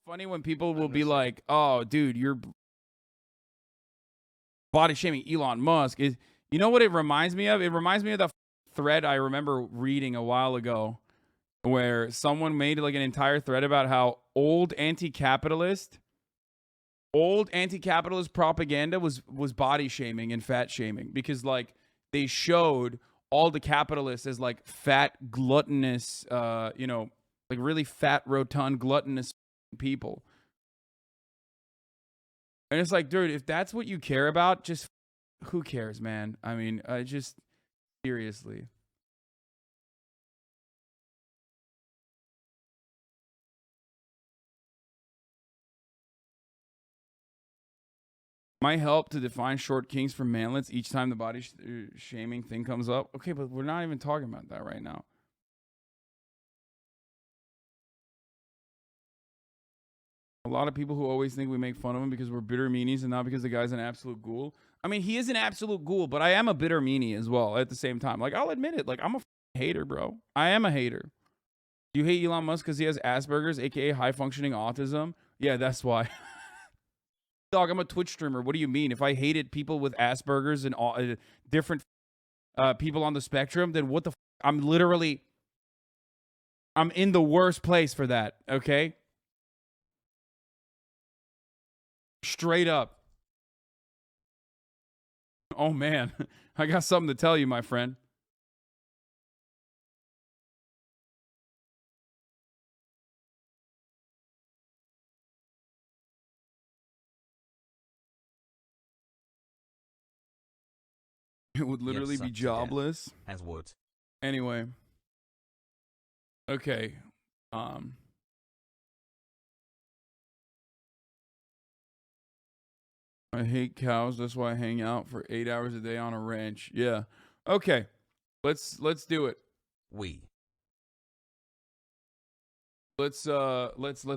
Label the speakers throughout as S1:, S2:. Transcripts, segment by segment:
S1: funny when people will be like, "Oh, dude, you're body shaming Elon Musk." Is you know what it reminds me of? It reminds me of the thread I remember reading a while ago, where someone made like an entire thread about how old anti-capitalist propaganda was body shaming and fat shaming, because like they showed all the capitalists as like fat, gluttonous, like really fat, rotund, gluttonous people. And it's like, dude, if that's what you care about, just who cares, man? I mean, just seriously. Might help to define short kings from manlets each time the body shaming thing comes up. Okay, but we're not even talking about that right now. A lot of people who always think we make fun of him because we're bitter meanies and not because the guy's an absolute ghoul. I mean, he is an absolute ghoul, but I am a bitter meanie as well at the same time. Like, I'll admit it. Like, I'm a hater, bro. I am a hater. Do you hate Elon Musk because he has Asperger's, aka high-functioning autism? Yeah, that's why. Dog, I'm a Twitch streamer. What do you mean? If I hated people with Asperger's and different people on the spectrum, then what the I'm in the worst place for that, okay? Straight up. Oh, man. I got something to tell you, my friend. It would literally be jobless.
S2: As would.
S1: Anyway. Okay. I hate cows. That's why I hang out for 8 hours a day on a ranch. Yeah. Okay. Let's do it. Let's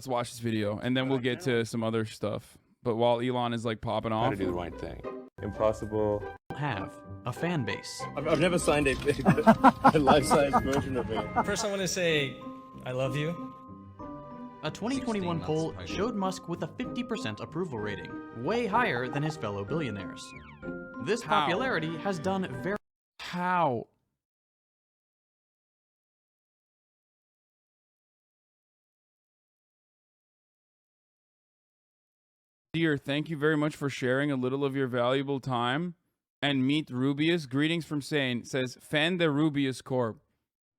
S1: watch this video and then we'll get to some other stuff. But while Elon is like popping off,
S3: Try to do the right thing. Impossible.
S4: Have a fan base.
S3: I've never signed a life-size version of it.
S5: First, I want to say I love you.
S4: A 2021 poll showed Musk with a 50% approval rating, way higher than his fellow billionaires. This popularity has done very...
S1: How? Dear, thank you very much for sharing a little of your valuable time. And meet Rubius. Greetings from Sane. Says, fan the Rubius Corp.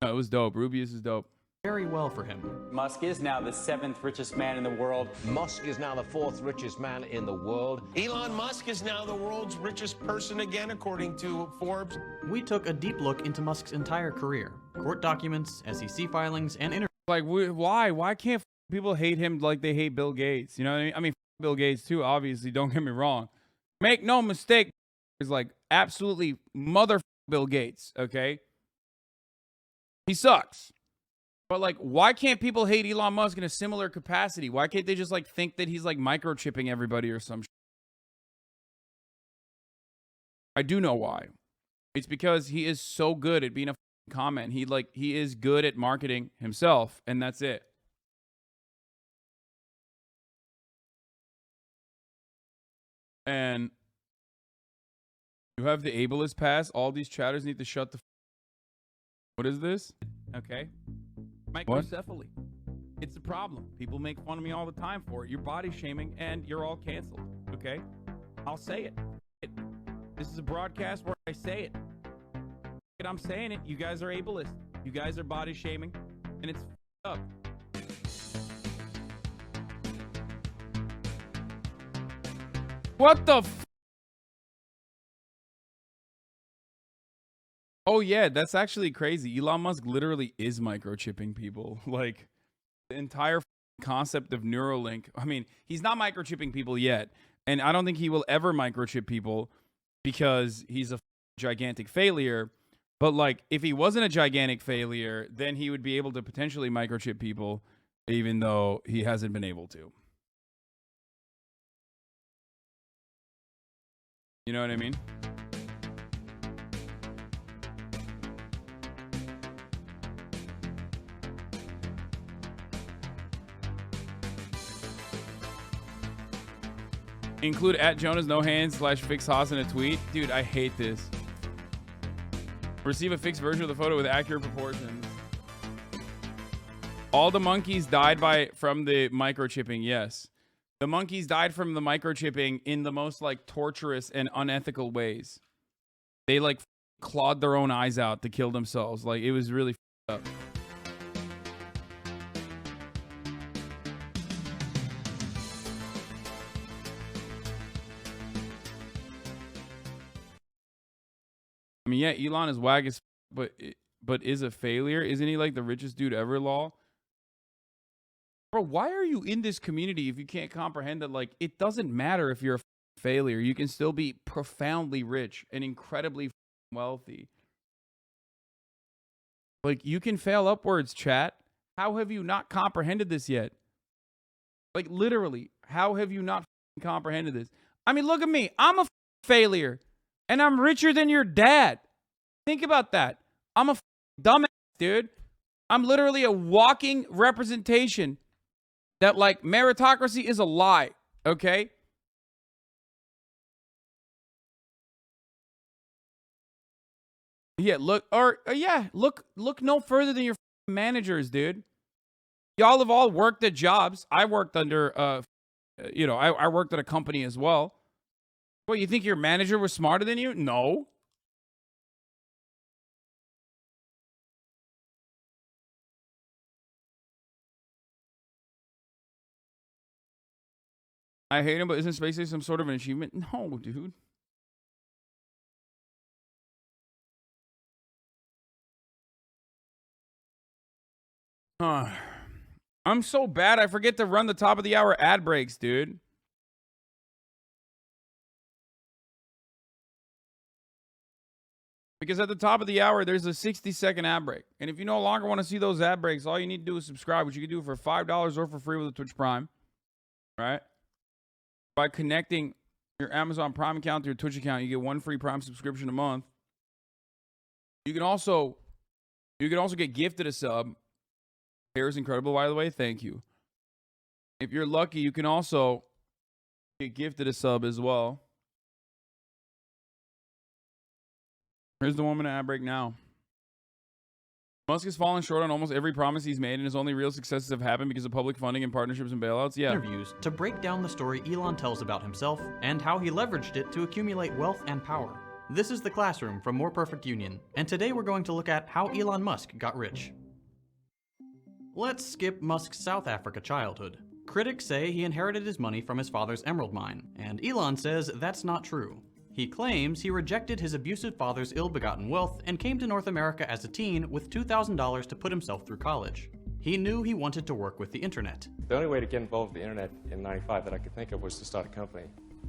S1: No, it was dope. Rubius is dope.
S4: Very well for him.
S6: Musk is now the 7th richest man in the world.
S7: Musk is now the 4th richest man in the world.
S8: Elon Musk is now the world's richest person again, according to Forbes.
S4: We took a deep look into Musk's entire career. Court documents, SEC filings, and interviews.
S1: Like, why? Why can't people hate him like they hate Bill Gates? You know what I mean? I mean, Bill Gates too, obviously. Don't get me wrong. Make no mistake. Is like absolutely mother Bill Gates, okay? He sucks. But like, why can't people hate Elon Musk in a similar capacity? Why can't they just like think that he's like microchipping everybody or some shit? I do know why. It's because he is so good at being a comment. He is good at marketing himself, and that's it. And you have the ableist pass. All these chatters need to shut the What is this? Okay. Microcephaly. It's a problem. People make fun of me all the time for it. You're body shaming and you're all canceled. Okay? I'll say it. This is a broadcast where I say it. And I'm saying it. You guys are ableist. You guys are body shaming. And it's up. What the Oh yeah, that's actually crazy. Elon Musk literally is microchipping people. Like, the entire concept of Neuralink. I mean, he's not microchipping people yet, and I don't think he will ever microchip people because he's a gigantic failure. But like, if he wasn't a gigantic failure, then he would be able to potentially microchip people, even though he hasn't been able to. You know what I mean? Include at Jonas No Hands / fix Hasan a tweet. Dude, I hate this. Receive a fixed version of the photo with accurate proportions. All the monkeys died from the microchipping. Yes. The monkeys died from the microchipping in the most like torturous and unethical ways. They like clawed their own eyes out to kill themselves. Like it was really up. I mean, yeah, Elon is wag as but is a failure. Isn't he like the richest dude ever, lol? Bro, why are you in this community if you can't comprehend that, like, it doesn't matter if you're a failure. You can still be profoundly rich and incredibly wealthy. Like, you can fail upwards, chat. How have you not comprehended this yet? Like, literally, how have you not comprehended this? I mean, look at me. I'm a failure, and I'm richer than your dad. Think about that. I'm a dumbass, dude. I'm literally a walking representation that, like, meritocracy is a lie, okay? Yeah, look no further than your managers, dude. Y'all have all worked at jobs. I worked under, I worked at a company as well. What, you think your manager was smarter than you? No. I hate him, but isn't space some sort of an achievement? No, dude. I'm so bad, I forget to run the top of the hour ad breaks, dude. Because at the top of the hour, there's a 60-second ad break. And if you no longer want to see those ad breaks, all you need to do is subscribe, which you can do for $5 or for free with a Twitch Prime. Right? By connecting your Amazon Prime account to your Twitch account, you get one free Prime subscription a month. You can also get gifted a sub. Hair is incredible, by the way. Thank you. If you're lucky, you can also get gifted a sub as well. Here's the 1 minute ad break now. Musk has fallen short on almost every promise he's made, and his only real successes have happened because of public funding and partnerships and bailouts. Yeah.
S4: Interviews to break down the story Elon tells about himself and how he leveraged it to accumulate wealth and power. This is The Classroom from More Perfect Union, and today we're going to look at how Elon Musk got rich. Let's skip Musk's South Africa childhood. Critics say he inherited his money from his father's emerald mine, and Elon says that's not true. He claims he rejected his abusive father's ill-begotten wealth and came to North America as a teen with $2,000 to put himself through college. He knew he wanted to work with the internet.
S2: The only way to get involved with the internet in '95 that I could think of was to start a company,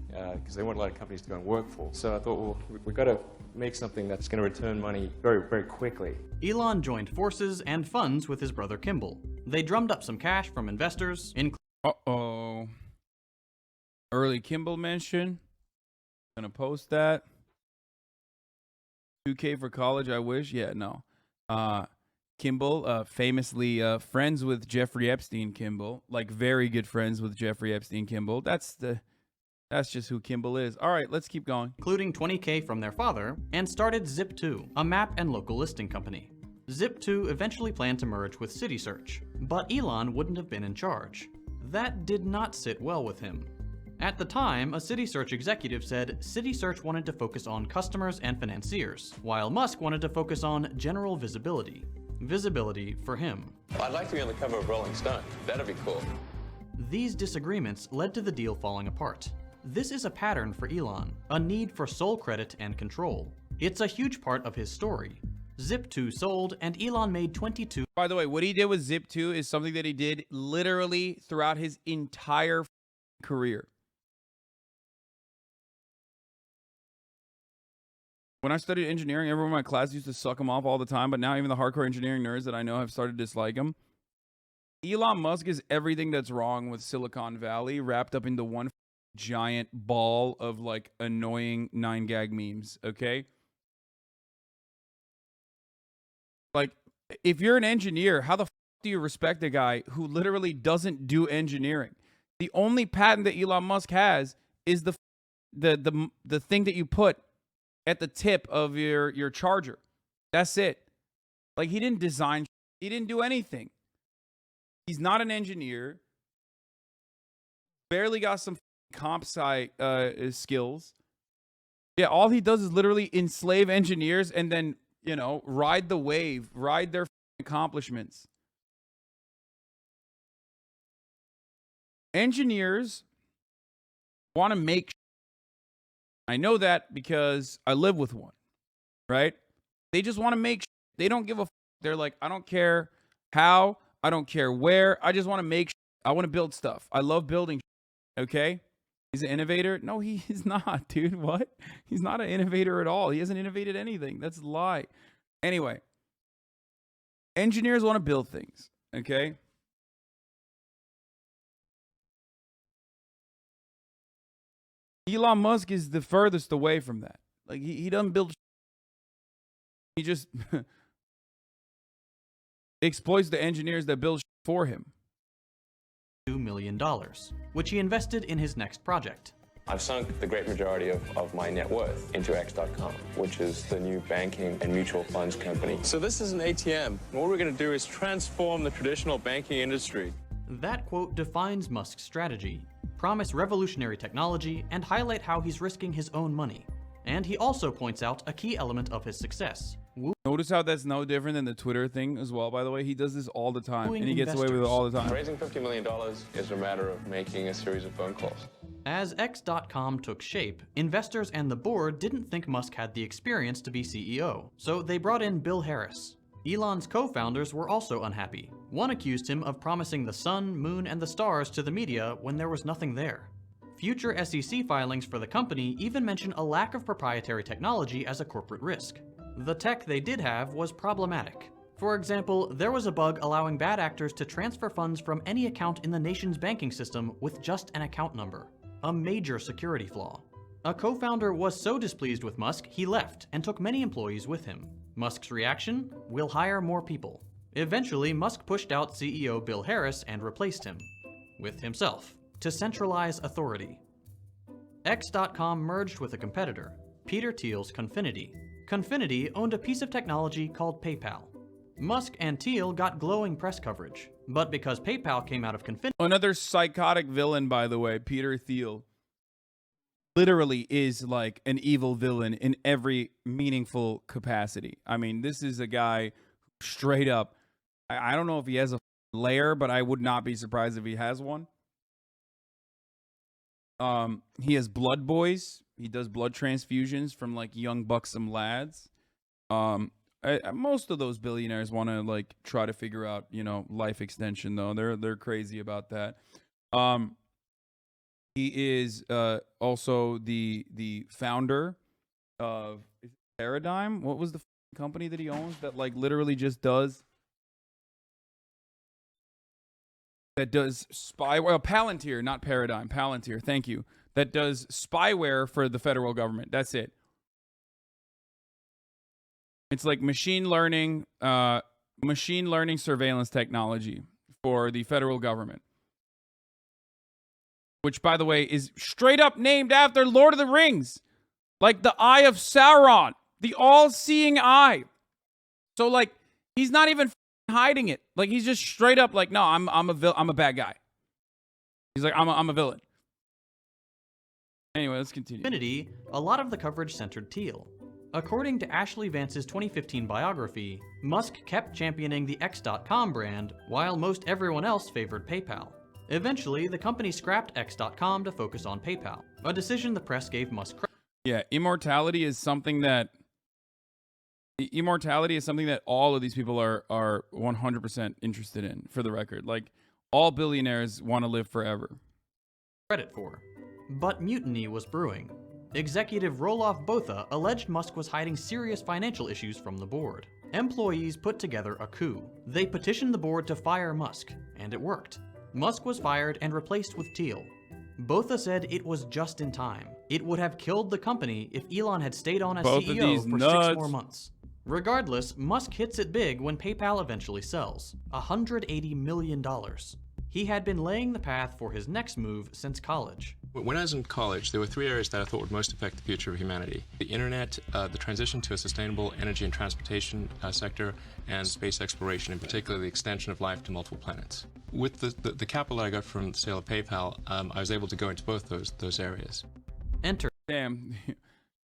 S2: because there weren't a lot of companies to go and work for. So I thought, well, we've got to make something that's going to return money very, very quickly.
S4: Elon joined forces and funds with his brother Kimball. They drummed up some cash from investors,
S1: Uh-oh. Early Kimball mention. Gonna post that. 2K for college, I wish. Yeah, no. Kimball, famously friends with Jeffrey Epstein Kimball. Like, very good friends with Jeffrey Epstein Kimball. That's just who Kimball is. All right, let's keep going.
S4: Including $20K from their father, and started Zip2, a map and local listing company. Zip2 eventually planned to merge with CitySearch, but Elon wouldn't have been in charge. That did not sit well with him. At the time, a CitySearch executive said CitySearch wanted to focus on customers and financiers, while Musk wanted to focus on general visibility. Visibility for him.
S9: Well, I'd like to be on the cover of Rolling Stone. That'd be cool.
S4: These disagreements led to the deal falling apart. This is a pattern for Elon, a need for sole credit and control. It's a huge part of his story. Zip2 sold, and Elon made 22.
S1: By the way, what he did with Zip2 is something that he did literally throughout his entire career. When I studied engineering, everyone in my class used to suck him off all the time, but now even the hardcore engineering nerds that I know have started to dislike him. Elon Musk is everything that's wrong with Silicon Valley wrapped up into one giant ball of, like, annoying 9gag memes, okay? Like, if you're an engineer, how the do you respect a guy who literally doesn't do engineering? The only patent that Elon Musk has is the thing that you put at the tip of your charger. That's it. Like, he didn't design, he didn't do anything. He's not an engineer. Barely got some comp sci skills. Yeah, all he does is literally enslave engineers and then, you know, ride the wave, ride their accomplishments. Engineers want to make. I know that because I live with one, right? They just want to make. They don't give a. They're like, I don't care how, I don't care where. I just want to make. I want to build stuff. I love building. Okay, he's an innovator. No, he is not, dude. What? He's not an innovator at all. He hasn't innovated anything. That's a lie. Anyway, engineers want to build things. Okay. Elon Musk is the furthest away from that. Like, he doesn't build. He just exploits the engineers that build for him.
S4: $2 million, which he invested in his next project.
S9: I've sunk the great majority of my net worth into X.com, which is the new banking and mutual funds company.
S3: So this is an ATM. What we're going to do is transform the traditional banking industry.
S4: That quote defines Musk's strategy, promise revolutionary technology, and highlight how he's risking his own money. And he also points out a key element of his success.
S1: Notice how that's no different than the Twitter thing as well, by the way. He does this all the time, and he gets away with it all the time.
S9: Raising $50 million is a matter of making a series of phone calls.
S4: As X.com took shape, investors and the board didn't think Musk had the experience to be CEO, so they brought in Bill Harris. Elon's co-founders were also unhappy. One accused him of promising the sun, moon, and the stars to the media when there was nothing there. Future SEC filings for the company even mention a lack of proprietary technology as a corporate risk. The tech they did have was problematic. For example, there was a bug allowing bad actors to transfer funds from any account in the nation's banking system with just an account number. A major security flaw. A co-founder was so displeased with Musk, he left and took many employees with him. Musk's reaction? We'll hire more people. Eventually, Musk pushed out CEO Bill Harris and replaced him with himself to centralize authority. X.com merged with a competitor, Peter Thiel's Confinity. Confinity owned a piece of technology called PayPal. Musk and Thiel got glowing press coverage, but because PayPal came out of Confinity...
S1: Another psychotic villain, by the way, Peter Thiel, literally is like an evil villain in every meaningful capacity. I mean, this is a guy straight up... I don't know if he has a lair, but I would not be surprised if he has one. He has blood boys. He does blood transfusions from like young buxom lads. Most of those billionaires want to like try to figure out, you know, life extension though. They're crazy about that. He is also the founder of Paradigm. What was the company that he owns that like literally just does spyware? Palantir, not Paradigm. Palantir, thank you. That does spyware for the federal government. That's it. It's like machine learning surveillance technology for the federal government. Which, by the way, is straight up named after Lord of the Rings. Like the Eye of Sauron. The all-seeing eye. So, like, he's not even hiding it. Like, he's just straight up like, no, I'm a bad guy. He's like, I'm a villain. Anyway, let's continue.
S4: Confinity, a lot of the coverage centered Thiel. According to Ashley Vance's 2015 biography, Musk kept championing the X.com brand, while most everyone else favored PayPal. Eventually, the company scrapped X.com to focus on PayPal, a decision the press gave Musk credit.
S1: Yeah, immortality is something that all of these people are 100% interested in, for the record. Like, all billionaires want to live forever.
S4: Credit for. But mutiny was brewing. Executive Roloff Botha alleged Musk was hiding serious financial issues from the board. Employees put together a coup. They petitioned the board to fire Musk, and it worked. Musk was fired and replaced with Thiel. Botha said it was just in time. It would have killed the company if Elon had stayed on as CEO for 6 more months. Regardless, Musk hits it big when PayPal eventually sells, $180 million. He had been laying the path for his next move since college.
S2: When I was in college, there were three areas that I thought would most affect the future of humanity: the internet, the transition to a sustainable energy and transportation sector, and space exploration, in particular the extension of life to multiple planets. With the capital that I got from the sale of PayPal, I was able to go into both those areas.
S4: Enter.
S1: Damn,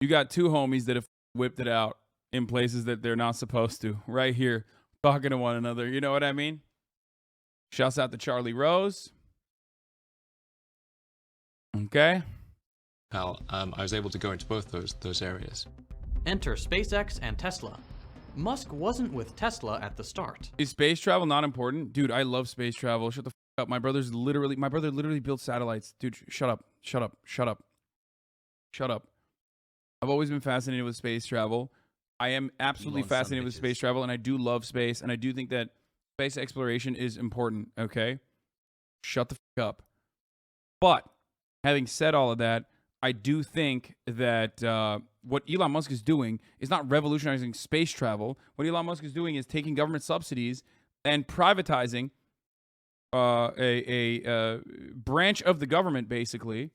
S1: you got two homies that have whipped it out in places that they're not supposed to, right here, talking to one another. You know what I mean? Shouts out to Charlie Rose. Okay.
S2: PayPal, I was able to go into both those areas.
S4: Enter SpaceX and Tesla. Musk wasn't with Tesla at the start.
S1: Is space travel not important? Dude, I love space travel. Shut the f up. My brother literally built satellites. Dude, shut up. Shut up. Shut up. Shut up. I've always been fascinated with space travel. I am absolutely fascinated with space travel, and I do love space, and I do think that space exploration is important, okay? Shut the f up. But having said all of that, I do think that what Elon Musk is doing is not revolutionizing space travel. What Elon Musk is doing is taking government subsidies and privatizing a branch of the government, basically,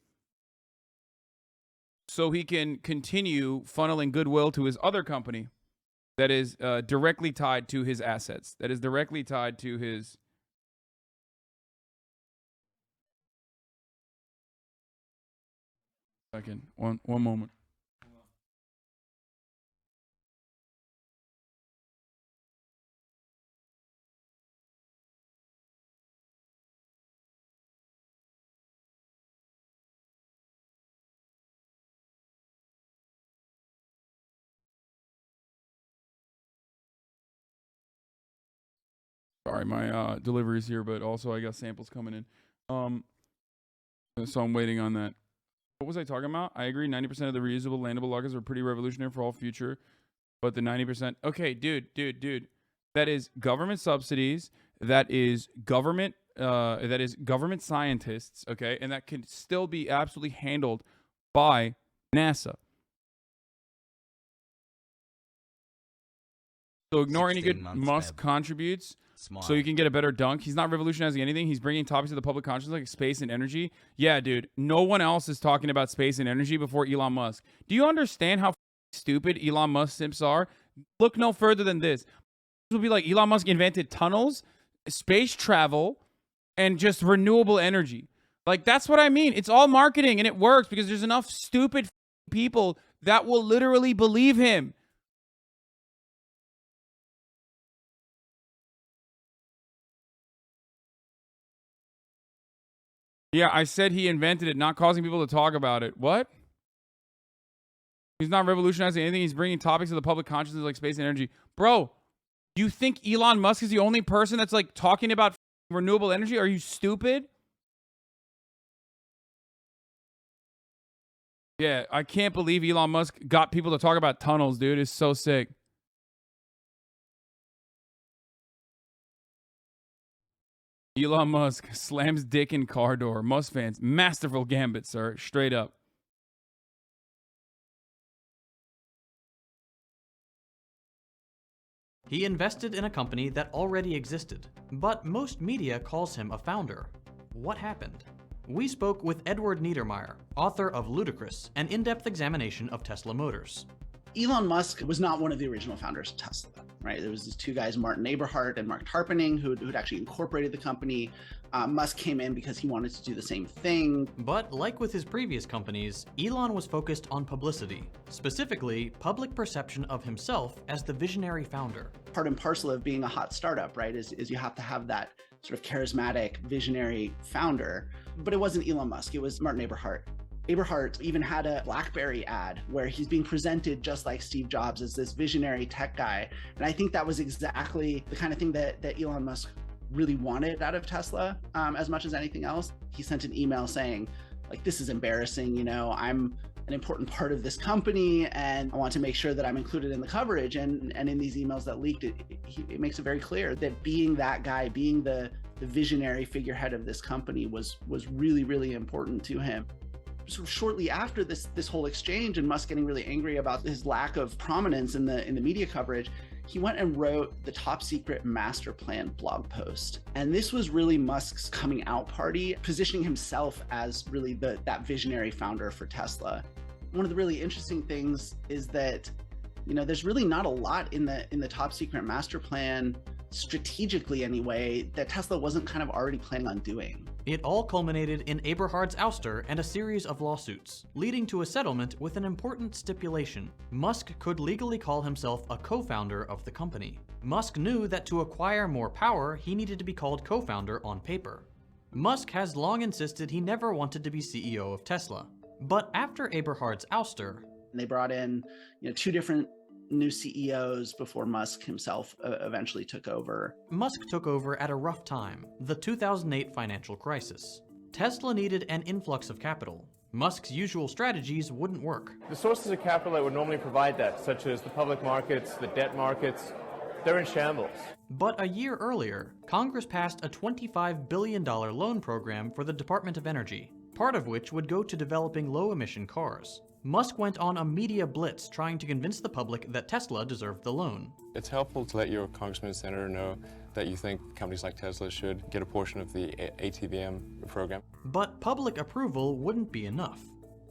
S1: so he can continue funneling goodwill to his other company that is directly tied to his assets, that is directly tied to his... Second, one moment. Sorry, my delivery is here, but also I got samples coming in. So I'm waiting on that. What was I talking about? I agree. 90% of the reusable landable lockers are pretty revolutionary for all future, but the 90%. Okay, dude. That is government subsidies. That is government. That is government scientists. Okay, and that can still be absolutely handled by NASA. So ignore any good Musk contributes. Smart. So you can get a better dunk. He's not revolutionizing anything. He's bringing topics to the public consciousness like space and energy. Yeah, dude. No one else is talking about space and energy before Elon Musk. Do you understand how stupid Elon Musk simps are? Look no further than this. This will be like Elon Musk invented tunnels, space travel, and just renewable energy. Like, that's what I mean. It's all marketing, and it works because there's enough stupid people that will literally believe him. Yeah, I said he invented it, not causing people to talk about it. What? He's not revolutionizing anything. He's bringing topics to the public consciousness like space and energy. Bro, do you think Elon Musk is the only person that's like talking about renewable energy? Are you stupid? Yeah, I can't believe Elon Musk got people to talk about tunnels, dude. It's so sick. Elon Musk slams dick in car door. Musk fans, masterful gambit, sir. Straight up.
S4: He invested in a company that already existed, but most media calls him a founder. What happened? We spoke with Edward Niedermeyer, author of Ludicrous, an in-depth examination of Tesla Motors.
S10: Elon Musk was not one of the original founders of Tesla, right? There was these two guys, Martin Eberhard and Mark Tarpenning, who'd actually incorporated the company. Musk came in because he wanted to do the same thing.
S4: But like with his previous companies, Elon was focused on publicity, specifically public perception of himself as the visionary founder.
S10: Part and parcel of being a hot startup, right, is you have to have that sort of charismatic, visionary founder. But it wasn't Elon Musk, it was Martin Eberhard. Eberhard even had a BlackBerry ad where he's being presented just like Steve Jobs as this visionary tech guy. And I think that was exactly the kind of thing that Elon Musk really wanted out of Tesla, as much as anything else. He sent an email saying, like, this is embarrassing, you know, I'm an important part of this company and I want to make sure that I'm included in the coverage. And in these emails that leaked, it makes it very clear that being that guy, being the visionary figurehead of this company was really, really important to him. Sort of shortly after this whole exchange and Musk getting really angry about his lack of prominence in the media coverage, he went and wrote the Top Secret Master Plan blog post. And this was really Musk's coming out party, positioning himself as really that visionary founder for Tesla. One of the really interesting things is that, you know, there's really not a lot in the Top Secret Master Plan, strategically anyway, that Tesla wasn't kind of already planning on doing.
S4: It all culminated in Eberhard's ouster and a series of lawsuits, leading to a settlement with an important stipulation. Musk could legally call himself a co-founder of the company. Musk knew that to acquire more power, he needed to be called co-founder on paper. Musk has long insisted he never wanted to be CEO of Tesla. But after Eberhard's ouster,
S10: they brought in, you know, 2 different new CEOs before Musk himself eventually took over.
S4: Musk took over at a rough time, the 2008 financial crisis. Tesla needed an influx of capital. Musk's usual strategies wouldn't work.
S3: The sources of capital that would normally provide that, such as the public markets, the debt markets, they're in shambles.
S4: But a year earlier, Congress passed a $25 billion loan program for the Department of Energy, part of which would go to developing low-emission cars. Musk went on a media blitz trying to convince the public that Tesla deserved the loan.
S2: It's helpful to let your congressman and senator know that you think companies like Tesla should get a portion of the ATVM program.
S4: But public approval wouldn't be enough.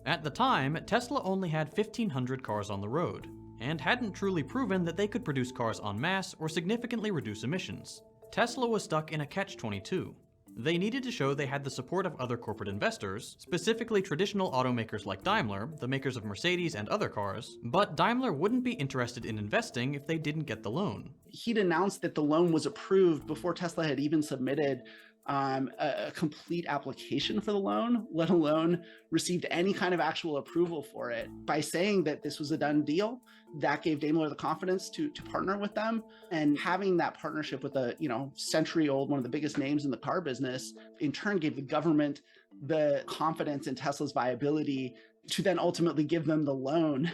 S4: At the time, Tesla only had 1,500 cars on the road, and hadn't truly proven that they could produce cars en masse or significantly reduce emissions. Tesla was stuck in a catch-22. They needed to show they had the support of other corporate investors, specifically traditional automakers like Daimler, the makers of Mercedes and other cars, but Daimler wouldn't be interested in investing if they didn't get the loan.
S10: He'd announced that the loan was approved before Tesla had even submitted a complete application for the loan, let alone received any kind of actual approval for it. By saying that this was a done deal, that gave Daimler the confidence to partner with them. And having that partnership with a, you know, century-old, one of the biggest names in the car business, in turn gave the government the confidence in Tesla's viability to then ultimately give them the loan.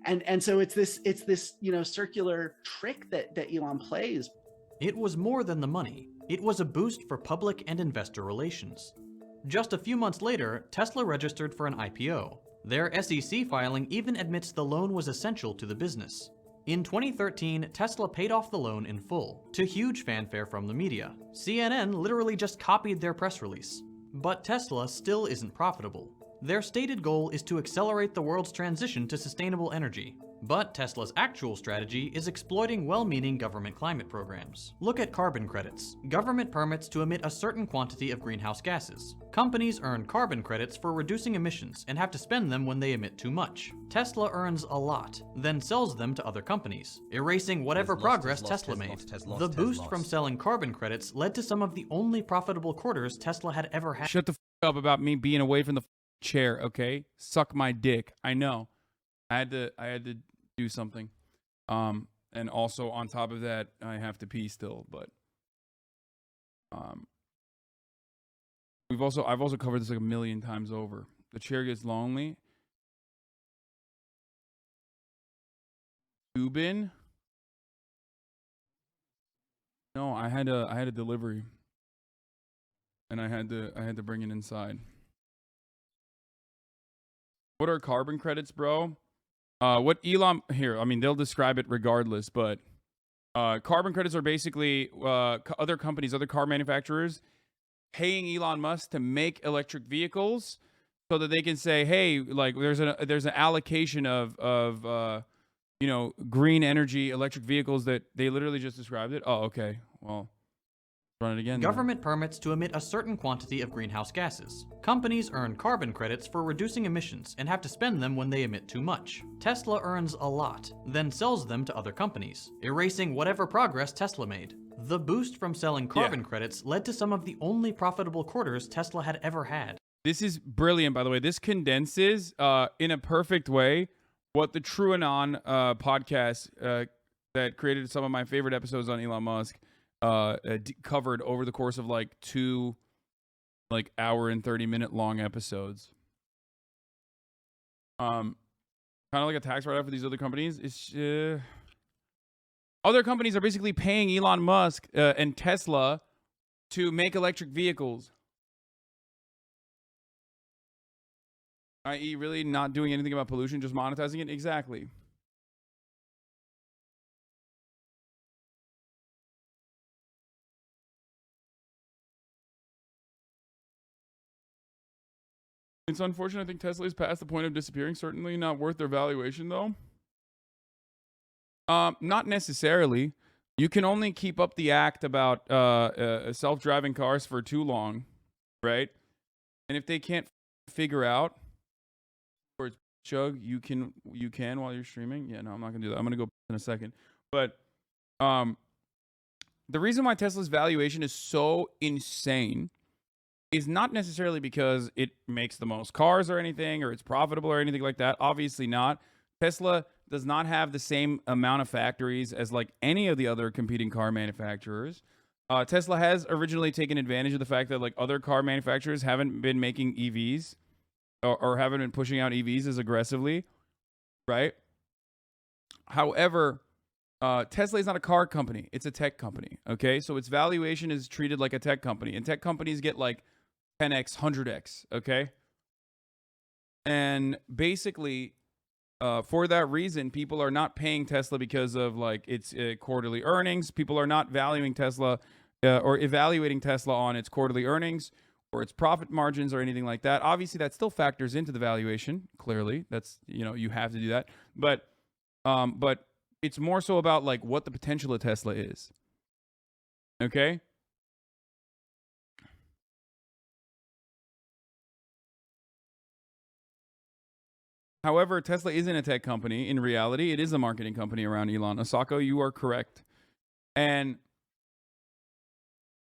S10: And so it's this, you know, circular trick that Elon plays.
S4: It was more than the money. It was a boost for public and investor relations. Just a few months later, Tesla registered for an IPO. Their SEC filing even admits the loan was essential to the business. In 2013, Tesla paid off the loan in full, to huge fanfare from the media. CNN literally just copied their press release. But Tesla still isn't profitable. Their stated goal is to accelerate the world's transition to sustainable energy. But Tesla's actual strategy is exploiting well-meaning government climate programs. Look at carbon credits. Government permits to emit a certain quantity of greenhouse gases. Companies earn carbon credits for reducing emissions and have to spend them when they emit too much. Tesla earns a lot, then sells them to other companies, erasing whatever progress Tesla made. The boost from selling carbon credits led to some of the only profitable quarters Tesla had ever had.
S1: Shut the up about me being away from the chair, okay? Suck my dick. I know. I had to do something. And also on top of that, I have to pee still, but I've also covered this like a million times over. The chair gets lonely. Tubin? No, I had a delivery. And I had to bring it inside. What are carbon credits, bro? What Elon here? I mean, they'll describe it regardless, but carbon credits are basically other companies, other car manufacturers, paying Elon Musk to make electric vehicles, so that they can say, hey, like there's an allocation of you know, green energy electric vehicles that they literally just described it. Oh, okay. Well, run it again.
S4: Government permits to emit a certain quantity of greenhouse gases. Companies earn carbon credits for reducing emissions and have to spend them when they emit too much. Tesla earns a lot, then sells them to other companies, erasing whatever progress Tesla made. The boost from selling carbon credits led to some of the only profitable quarters Tesla had ever had.
S1: This is brilliant, by the way. This condenses in a perfect way what the TrueAnon podcast that created some of my favorite episodes on Elon Musk covered over the course of like 2 hour and 30-minute long episodes. Kind of like a tax write-off for these other companies. It's other companies are basically paying Elon Musk and Tesla to make electric vehicles. I.e., really not doing anything about pollution, just monetizing it? Exactly. It's unfortunate. I think Tesla is past the point of disappearing. Certainly not worth their valuation, though. Not necessarily. You can only keep up the act about self-driving cars for too long, right? And if they can't figure out or chug, you can while you're streaming. Yeah, no, I'm not gonna do that. I'm gonna go in a second. But the reason why Tesla's valuation is so insane is not necessarily because it makes the most cars or anything, or it's profitable or anything like that. Obviously not. Tesla does not have the same amount of factories as like any of the other competing car manufacturers. Tesla has originally taken advantage of the fact that like other car manufacturers haven't been making EVs or haven't been pushing out EVs as aggressively, right? However, Tesla is not a car company. It's a tech company, okay? So its valuation is treated like a tech company. And tech companies get like 10x, 100x, okay? And basically, for that reason, people are not paying Tesla because of like its quarterly earnings. People are not valuing Tesla or evaluating Tesla on its quarterly earnings or its profit margins or anything like that. Obviously, that still factors into the valuation. Clearly, that's, you know, you have to do that. But it's more so about like what the potential of Tesla is. Okay? However, Tesla isn't a tech company. In reality, it is a marketing company around Elon. Osako, you are correct. And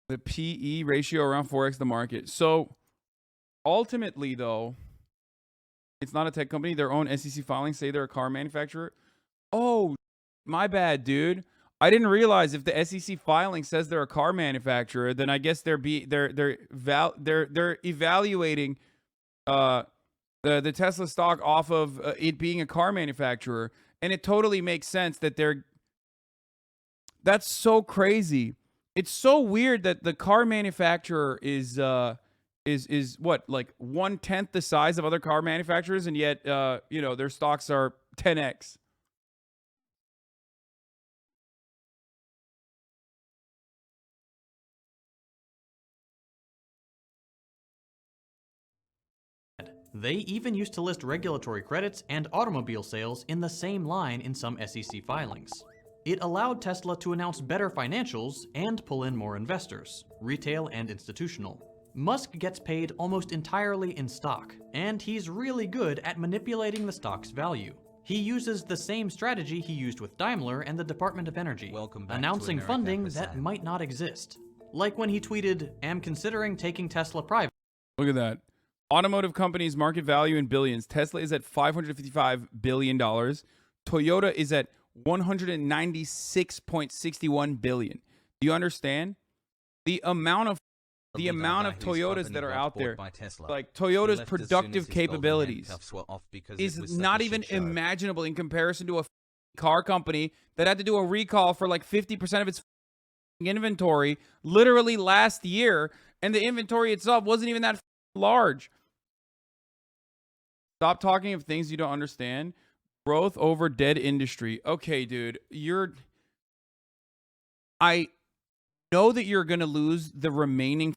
S1: the PE ratio around 4x the market. So ultimately, though, it's not a tech company. Their own SEC filings say they're a car manufacturer. Oh, my bad, dude. I didn't realize if the SEC filing says they're a car manufacturer, then I guess they're evaluating the Tesla stock off of it being a car manufacturer, and it totally makes sense that that's so crazy. It's so weird that the car manufacturer is what, like 1/10 the size of other car manufacturers, and yet you know, their stocks are 10x.
S4: They even used to list regulatory credits and automobile sales in the same line in some SEC filings. It allowed Tesla to announce better financials and pull in more investors, retail and institutional. Musk gets paid almost entirely in stock, and he's really good at manipulating the stock's value. He uses the same strategy he used with Daimler and the Department of Energy, announcing funding that might not exist. Like when he tweeted, "Am considering taking Tesla private."
S1: Look at that. Automotive companies market value in billions. Tesla is at $555 billion. Toyota is at $196.61 billion. Do you understand? The amount of Toyotas that are out there, like Toyota's productive capabilities, is not even imaginable in comparison to a car company that had to do a recall for like 50% of its inventory literally last year, and the inventory itself wasn't even that large. Stop talking of things you don't understand. Growth over dead industry. Okay, dude, I know that you're going to lose the remaining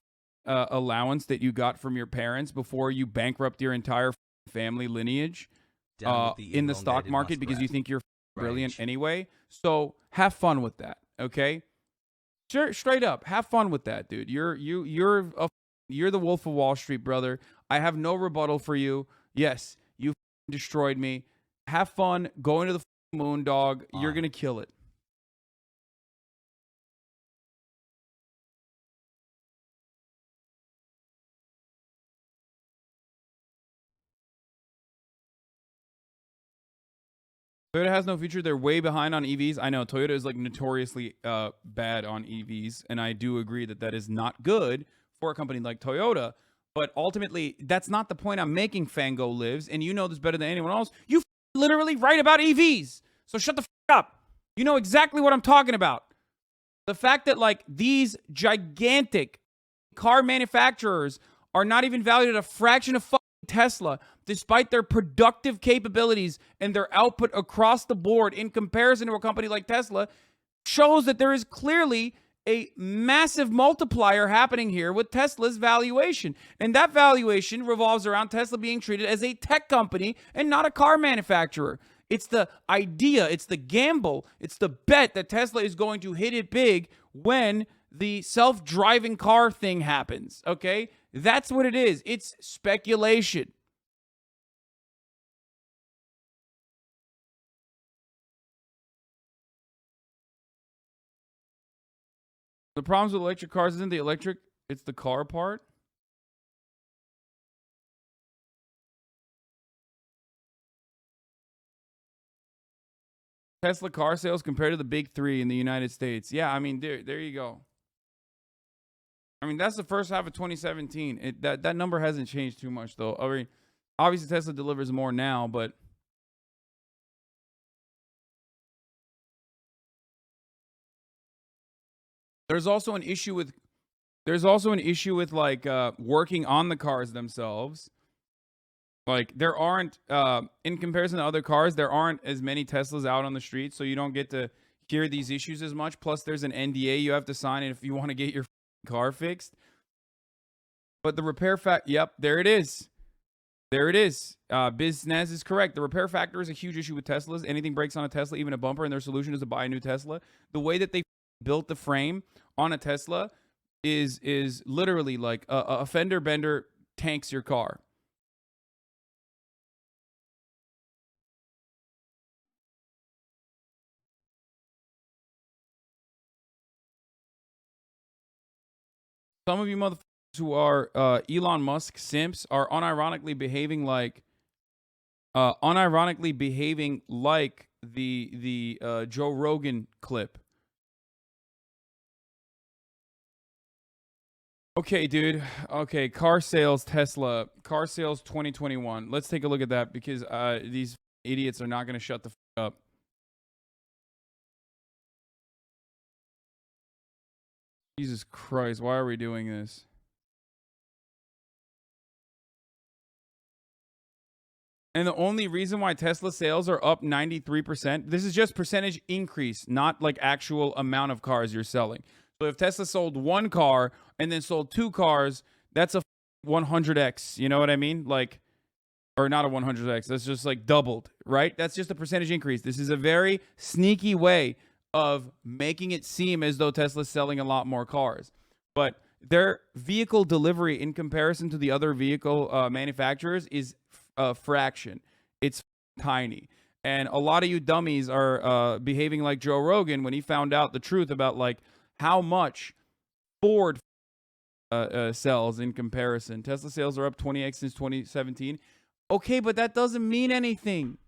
S1: allowance that you got from your parents before you bankrupt your entire family lineage in the stock market because you think you're brilliant anyway. So have fun with that, okay? Sure, straight up, have fun with that, dude. You're the Wolf of Wall Street, brother. I have no rebuttal for you. Yes, you destroyed me. Have fun going to the moon, dog. You're going to kill it. Toyota has no future. They're way behind on EVs. I know Toyota is like notoriously bad on EVs, and I do agree that that is not good for a company like Toyota. But ultimately, that's not the point I'm making, Fango Lives, and you know this better than anyone else. You literally write about EVs, so shut the up. You know exactly what I'm talking about. The fact that like these gigantic car manufacturers are not even valued at a fraction of Tesla, despite their productive capabilities and their output across the board in comparison to a company like Tesla, shows that there is clearly a massive multiplier happening here with Tesla's valuation. And that valuation revolves around Tesla being treated as a tech company and not a car manufacturer. It's the idea, it's the gamble, it's the bet that Tesla is going to hit it big when the self-driving car thing happens, okay? That's what it is. It's speculation. The problems with electric cars isn't the electric, it's the car part. Tesla car sales compared to the big three in the United States. Yeah, I mean, there you go. I mean, that's the first half of 2017. That number hasn't changed too much, though. I mean, obviously Tesla delivers more now, but there's also an issue with like working on the cars themselves. Like there aren't in comparison to other cars, there aren't as many Teslas out on the street, so you don't get to hear these issues as much. Plus there's an NDA you have to sign if you want to get your car fixed. But the repair yep, there it is. There it is. Biznaz is correct. The repair factor is a huge issue with Teslas. Anything breaks on a Tesla, even a bumper, and their solution is to buy a new Tesla. The way that they built the frame on a Tesla is literally like a fender bender tanks your car. Some of you motherfuckers who are Elon Musk simps are unironically behaving like the Joe Rogan clip. Okay, dude. Okay, car sales, Tesla. Car sales 2021. Let's take a look at that because these idiots are not going to shut the up. Jesus Christ, why are we doing this? And the only reason why Tesla sales are up 93%, this is just percentage increase, not like actual amount of cars you're selling. So if Tesla sold one car and then sold two cars, that's a 100x. You know what I mean? Like, or not a 100x. That's just like doubled, right? That's just a percentage increase. This is a very sneaky way of making it seem as though Tesla's selling a lot more cars. But their vehicle delivery in comparison to the other vehicle manufacturers is a fraction. It's tiny. And a lot of you dummies are behaving like Joe Rogan when he found out the truth about like how much Ford sells in comparison. Tesla sales are up 20x since 2017. Okay, but that doesn't mean anything.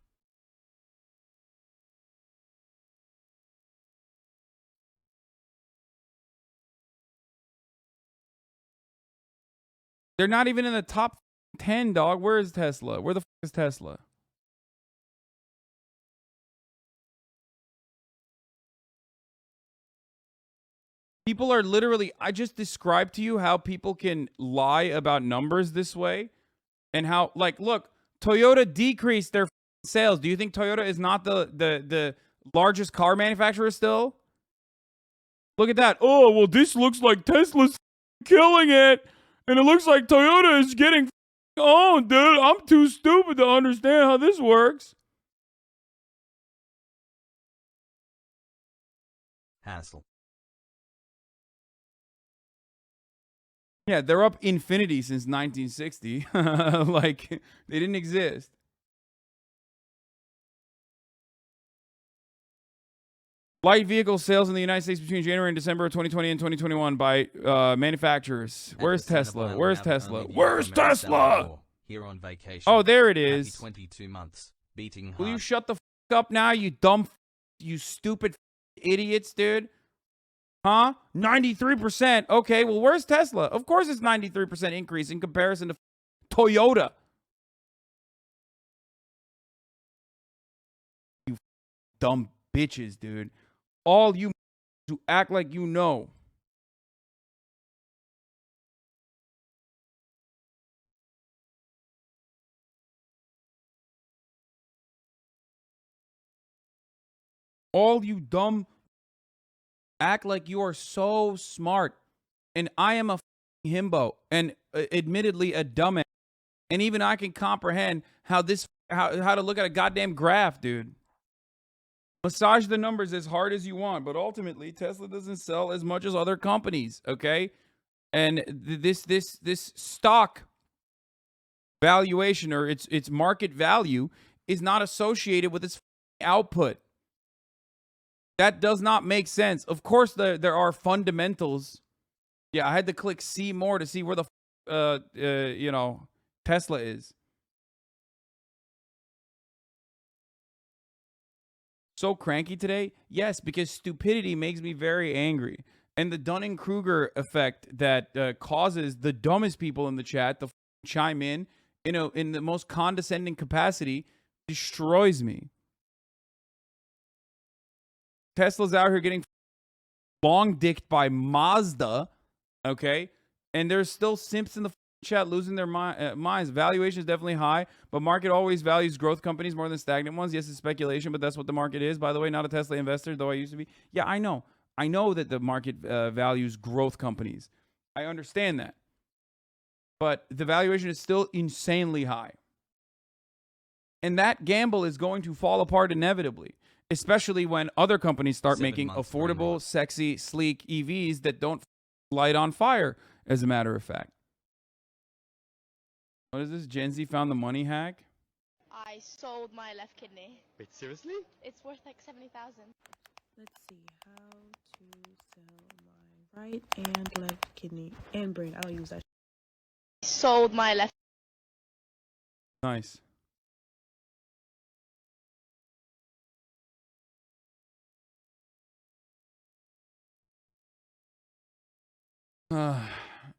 S1: They're not even in the top 10, dog. Where is Tesla? Where the fuck is Tesla? People are literally, I just described to you how people can lie about numbers this way and how, like, look, Toyota decreased their sales. Do you think Toyota is not the largest car manufacturer still? Look at that. Oh, well, this looks like Tesla's killing it. And it looks like Toyota is getting owned, dude. I'm too stupid to understand how this works.
S11: Hassle.
S1: Yeah, they're up infinity since 1960. Like, they didn't exist. Light vehicle sales in the United States between January and December of 2020 and 2021 by manufacturers. Where's Tesla? Where's Tesla? Where's Tesla?
S11: Here on vacation.
S1: Oh, there it is.
S11: 22 months. Beating
S1: Will you shut the up now, you dumb, you stupid idiots, dude? Huh? 93%. Okay, well, where's Tesla? Of course it's 93% increase in comparison to Toyota. You dumb bitches, dude. All you who act like you know. All you dumb Act like you are so smart. And I am a himbo and admittedly a dumbass. And even I can comprehend how to look at a goddamn graph, dude. Massage the numbers as hard as you want, but ultimately Tesla doesn't sell as much as other companies, okay? And this stock valuation or its market value is not associated with its output. That does not make sense. Of course, there are fundamentals. Yeah, I had to click see more to see where the Tesla is. So cranky today? Yes, because stupidity makes me very angry. And the Dunning-Kruger effect that causes the dumbest people in the chat to chime in the most condescending capacity destroys me. Tesla's out here getting long-dicked by Mazda, okay? And there's still simps in the chat losing their minds. Valuation is definitely high, but market always values growth companies more than stagnant ones. Yes, it's speculation, but that's what the market is. By the way, not a Tesla investor, though I used to be. Yeah, I know. I know that the market values growth companies. I understand that. But the valuation is still insanely high. And that gamble is going to fall apart inevitably, especially when other companies start making affordable, sexy, sleek EVs that don't light on fire, as a matter of fact. What is this? Gen Z found the money hack?
S12: I sold my left kidney.
S13: Wait, seriously?
S12: It's worth like 70,000.
S14: Let's see. How to sell my right and left kidney and brain. I'll use that.
S12: Sold my left.
S1: Nice.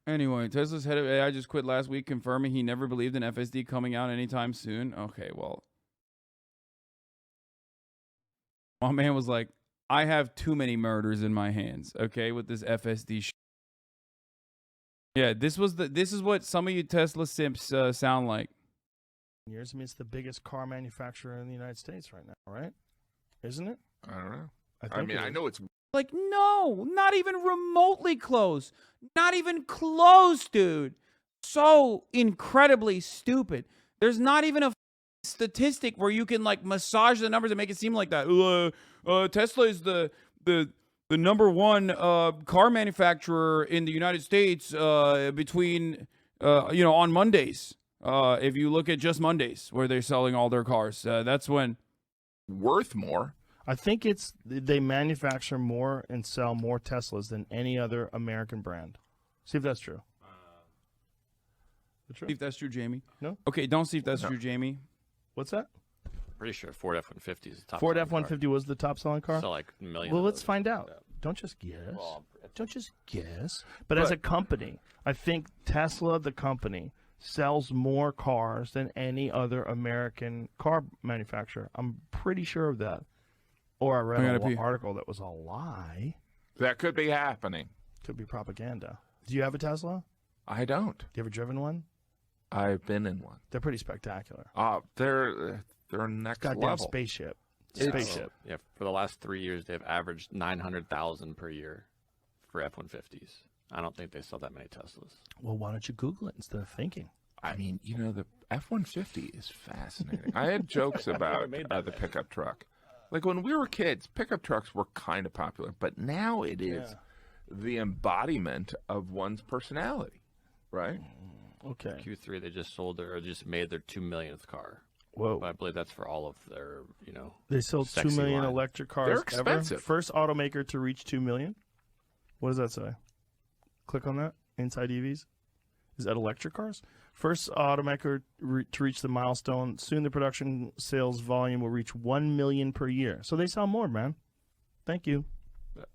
S1: Anyway, Tesla's head of AI just quit last week, confirming he never believed in FSD coming out anytime soon. Okay, well. My man was like, I have too many murders in my hands, okay, with this FSD shit. Yeah, this is what some of you Tesla simps sound like.
S15: Years. I mean, it's the biggest car manufacturer in the United States right now, right? Isn't it?
S16: I don't know. I know it's
S1: like, no, not even remotely close. Not even close, dude. So incredibly stupid. There's not even a statistic where you can like massage the numbers and make it seem like that. Tesla is the number one car manufacturer in the United States between on Mondays. If you look at just Mondays where they're selling all their cars, that's when
S16: worth more.
S15: I think they manufacture more and sell more Teslas than any other American brand. See if that's true.
S1: See if that's true, Jamie.
S15: No?
S1: Okay, don't see if that's true, Jamie.
S15: What's that?
S13: Pretty sure Ford F-150 is the top.
S15: Ford F-150 was the top selling car?
S13: So like a million.
S15: Well, let's find out. Don't just guess. Don't just guess. But as a company, I think Tesla, the company, sells more cars than any other American car manufacturer. I'm pretty sure of that. Or I read an article that was a lie.
S16: That could be happening.
S15: Could be propaganda. Do you have a Tesla?
S16: I don't.
S15: You ever driven one?
S16: I've been in one.
S15: They're pretty spectacular.
S16: They're next
S15: goddamn
S16: level.
S15: Spaceship.
S13: Spaceship. Yeah, for the last 3 years, they've averaged 900,000 per year for F-150s. I don't think they sell that many Teslas.
S15: Well, why don't you Google it instead of thinking?
S16: I mean, the F-150 is fascinating. I had jokes about the pickup truck. Like when we were kids, pickup trucks were kind of popular, but now it is the embodiment of one's personality, right?
S15: Okay.
S13: Q3, they just just made their 2 millionth car.
S15: Whoa.
S13: But I believe that's for all of their,
S15: They sold 2 million electric cars.
S16: They're expensive.
S15: Ever. First automaker to reach 2 million. What does that say? Click on that. Inside EVs. Is that electric cars? First automaker to reach the milestone. Soon the production sales volume will reach 1 million per year. So they sell more, man. Thank you.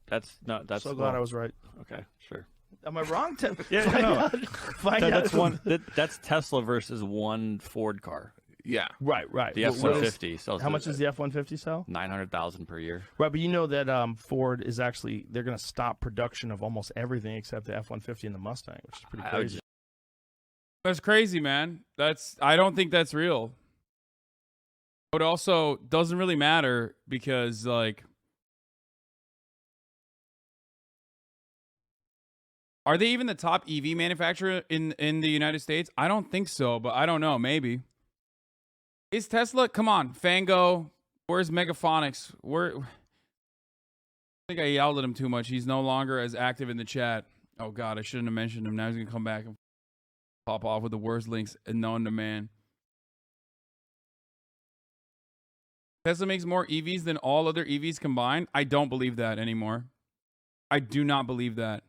S13: That's
S15: so glad I was right.
S13: Okay, sure.
S15: Am I wrong?
S13: That's Tesla versus one Ford car.
S16: Yeah.
S15: Right.
S13: The F-150 sells.
S15: How much does the F-150 sell?
S13: 900,000 per year.
S15: Right, but you know that Ford is actually, they're going to stop production of almost everything except the F-150 and the Mustang, which is pretty crazy.
S1: That's crazy, man. I don't think that's real. But also doesn't really matter because like Are they even the top EV manufacturer in the United States? I don't think so, but I don't know. Maybe. Is Tesla? Come on, Fango. Where's Megaphonics? I think I yelled at him too much. He's no longer as active in the chat. Oh God, I shouldn't have mentioned him. Now he's gonna come back and pop off with the worst links known to man. Tesla makes more EVs than all other EVs combined. I don't believe that anymore. I do not believe that.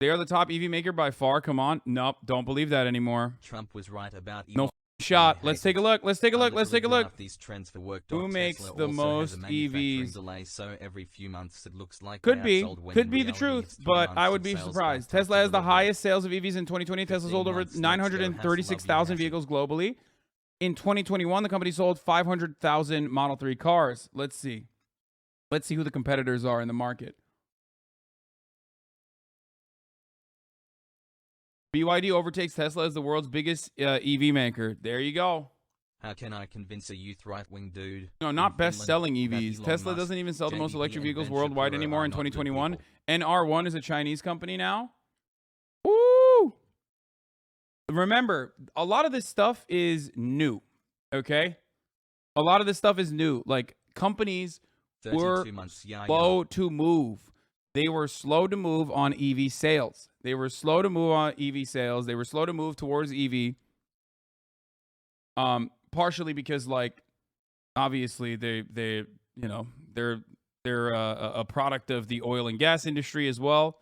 S1: They are the top EV maker by far. Come on. Nope. Don't believe that anymore.
S11: Trump was right about
S1: no shot. Let's take a look. Let's take a look. Let's take a look.
S11: These trends for work.
S1: Who makes
S11: Tesla
S1: the
S11: also
S1: most
S11: has a manufacturing
S1: EVs?
S11: delay, so every few months it looks like
S1: Could
S11: they
S1: be.
S11: outsold when
S1: Could
S11: in
S1: be the
S11: reality
S1: truth,
S11: it's 3
S1: but
S11: months
S1: I would
S11: of
S1: be
S11: sales
S1: surprised.
S11: growth
S1: Tesla has the
S11: delivery.
S1: highest sales of EVs in 2020. Tesla sold over 936,000 vehicles globally. In 2021, the company sold 500,000 Model 3 cars. Let's see. Let's see who the competitors are in the market. BYD overtakes Tesla as the world's biggest EV maker. There you go.
S11: How can I convince a youth right-wing dude?
S1: No, not
S11: in
S1: best-selling
S11: Finland that
S1: EVs.
S11: Elon
S1: Tesla
S11: Musk,
S1: doesn't even sell the most
S11: JDP,
S1: electric
S11: and
S1: vehicles
S11: Ben
S1: worldwide
S11: Shapiro
S1: anymore
S11: are
S1: in
S11: not good
S1: 2021.
S11: people.
S1: And R1 is a Chinese company now. Woo! Remember, a lot of this stuff is new. Okay? A lot of this stuff is new. Like, companies were
S11: 32 months, yeah,
S1: slow to move. They were slow to move on EV sales. They were slow to move on EV sales. They were slow to move towards EV. Partially because, like, obviously they're a product of the oil and gas industry as well.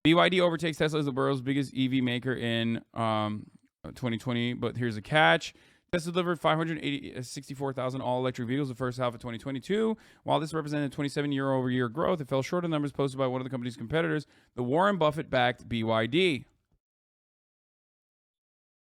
S1: BYD overtakes Tesla as the world's biggest EV maker in 2020, but here's a catch. Tesla delivered 564,000 all-electric vehicles the first half of 2022. While this represented 27 year-over-year growth, it fell short of numbers posted by one of the company's competitors, the Warren Buffett-backed BYD.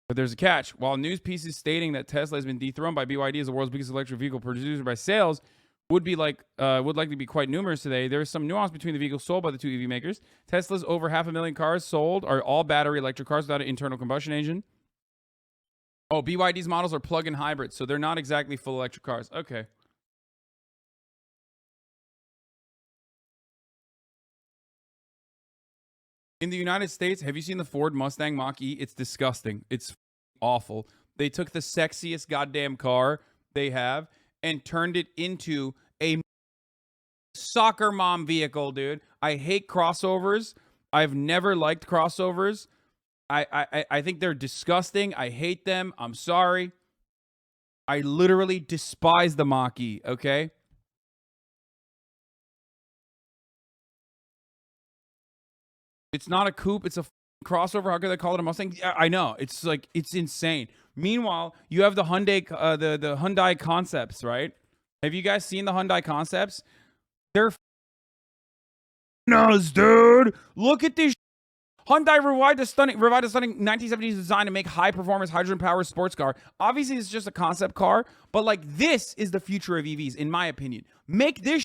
S1: But there's a catch. While news pieces stating that Tesla has been dethroned by BYD as the world's biggest electric vehicle producer by sales would likely be quite numerous today, there is some nuance between the vehicles sold by the two EV makers. Tesla's over 500,000 cars sold are all battery electric cars without an internal combustion engine. Oh, BYD's models are plug-in hybrids, so they're not exactly full electric cars. Okay. In the United States, have you seen the Ford Mustang Mach-E? It's disgusting. It's awful. They took the sexiest goddamn car they have and turned it into a soccer mom vehicle, dude. I hate crossovers. I've never liked crossovers. I think they're disgusting. I hate them. I'm sorry. I literally despise the Mach-E, okay? It's not a coupe. It's a crossover. How could they call it a Mustang? Yeah, I know. It's like, it's insane. Meanwhile, you have the Hyundai, the Hyundai Concepts, right? Have you guys seen the Hyundai Concepts? They're nuts, dude. Look at this. Hyundai revived a stunning 1970s design to make high-performance, hydrogen-powered sports car. Obviously, it's just a concept car, but like this is the future of EVs, in my opinion. Make this.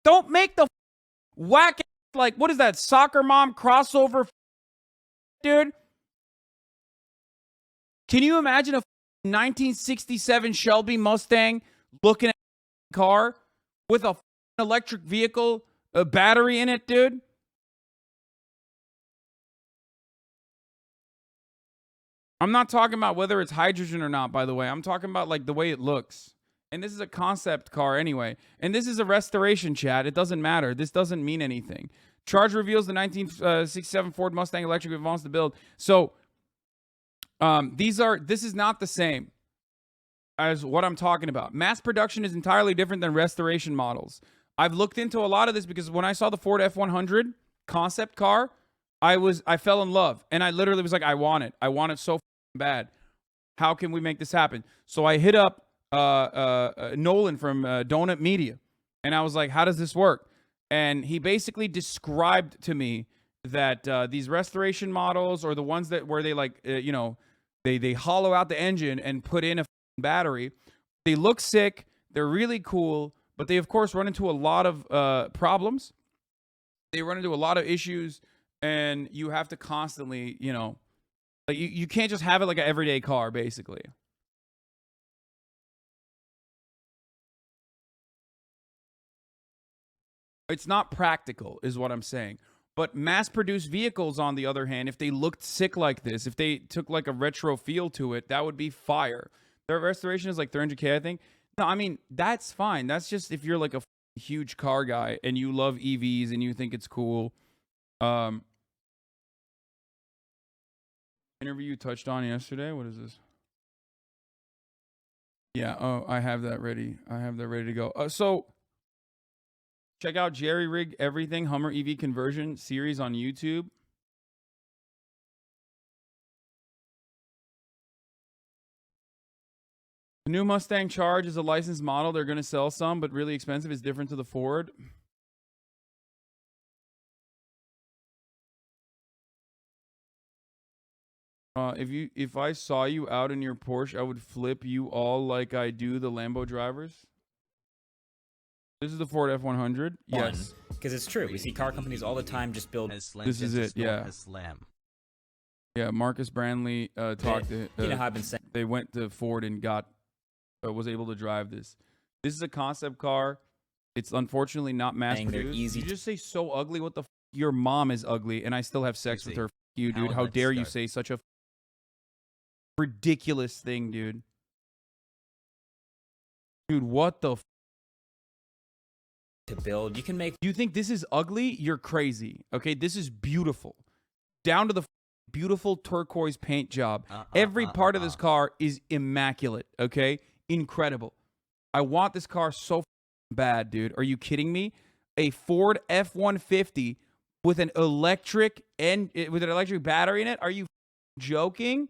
S1: Don't make the whack. Like, what is that? Soccer mom crossover, dude? Can you imagine a 1967 Shelby Mustang looking at a car with a electric vehicle, a battery in it, dude? I'm not talking about whether it's hydrogen or not, by the way. I'm talking about like the way it looks. And this is a concept car anyway. And this is a restoration, chat. It doesn't matter. This doesn't mean anything. Charge reveals the 1967 Ford Mustang electric it wants to build. So this is not the same as what I'm talking about. Mass production is entirely different than restoration models. I've looked into a lot of this because when I saw the Ford F-100 concept car, I fell in love. And I literally was like, I want it. I want it so bad. How can we make this happen? So I hit up Nolan from Donut Media, and I was like, how does this work? And he basically described to me that these restoration models, or the ones that where they like they hollow out the engine and put in a battery, they look sick, they're really cool, but they of course run into a lot of problems. They run into a lot of issues, and you have to constantly, like you can't just have it like an everyday car, basically. It's not practical, is what I'm saying. But mass-produced vehicles, on the other hand, if they looked sick like this, if they took like a retro feel to it, that would be fire. Their restoration is like 300K, I think. No, I mean, that's fine. That's just if you're like a huge car guy and you love EVs and you think it's cool. Interview you touched on yesterday. What is this? Yeah. Oh, I have that ready. I have that ready to go. So check out Jerry Rig Everything Hummer EV Conversion series on YouTube. The new Mustang Charge is a licensed model. They're going to sell some, but really expensive. It's different to the Ford. If I saw you out in your Porsche, I would flip you all like I do the Lambo drivers. This is the Ford F100. Yes,
S17: because it's true. We see car companies all the time just build.
S1: This is it. Yeah. Yeah. Marcus Brandley talked to.
S17: You know how I've been saying.
S1: They went to Ford and was able to drive this. This is a concept car. It's unfortunately not mass produced.
S17: Easy.
S1: You just say so ugly. What the? Your mom is ugly, and I still have sex with her. You, dude. How dare you say such a ridiculous thing, dude? Dude, what the?
S17: To build, you can make.
S1: You think this is ugly? You're crazy. Okay, this is beautiful. Down to the beautiful turquoise paint job. Every part of this car is immaculate. Okay, incredible. I want this car so bad, dude. Are you kidding me? A Ford F-150 with an electric battery in it? Are you joking?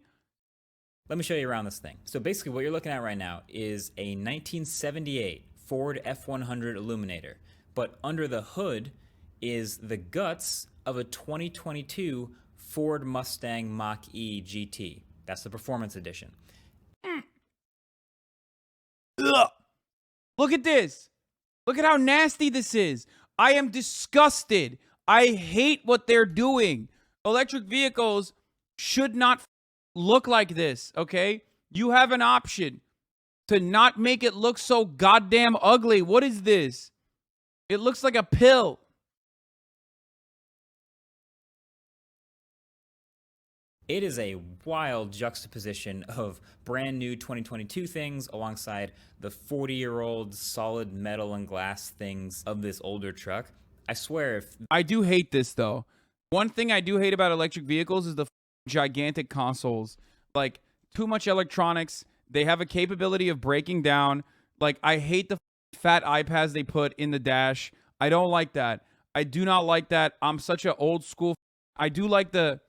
S17: Let me show you around this thing. So basically, what you're looking at right now is a 1978 Ford F-100 Illuminator. But under the hood is the guts of a 2022 Ford Mustang Mach-E GT. That's the Performance Edition.
S1: Ugh. Look at this. Look at how nasty this is. I am disgusted. I hate what they're doing. Electric vehicles should not look like this, okay? You have an option to not make it look so goddamn ugly. What is this? It looks like a pill.
S17: It is a wild juxtaposition of brand new 2022 things alongside the 40-year-old solid metal and glass things of this older truck. I swear if...
S1: I do hate this, though. One thing I do hate about electric vehicles is the gigantic consoles. Like, too much electronics. They have a capability of breaking down. Like, I hate the fat iPads they put in the dash. I don't like that. I do not like that. I'm such an old school. I do like the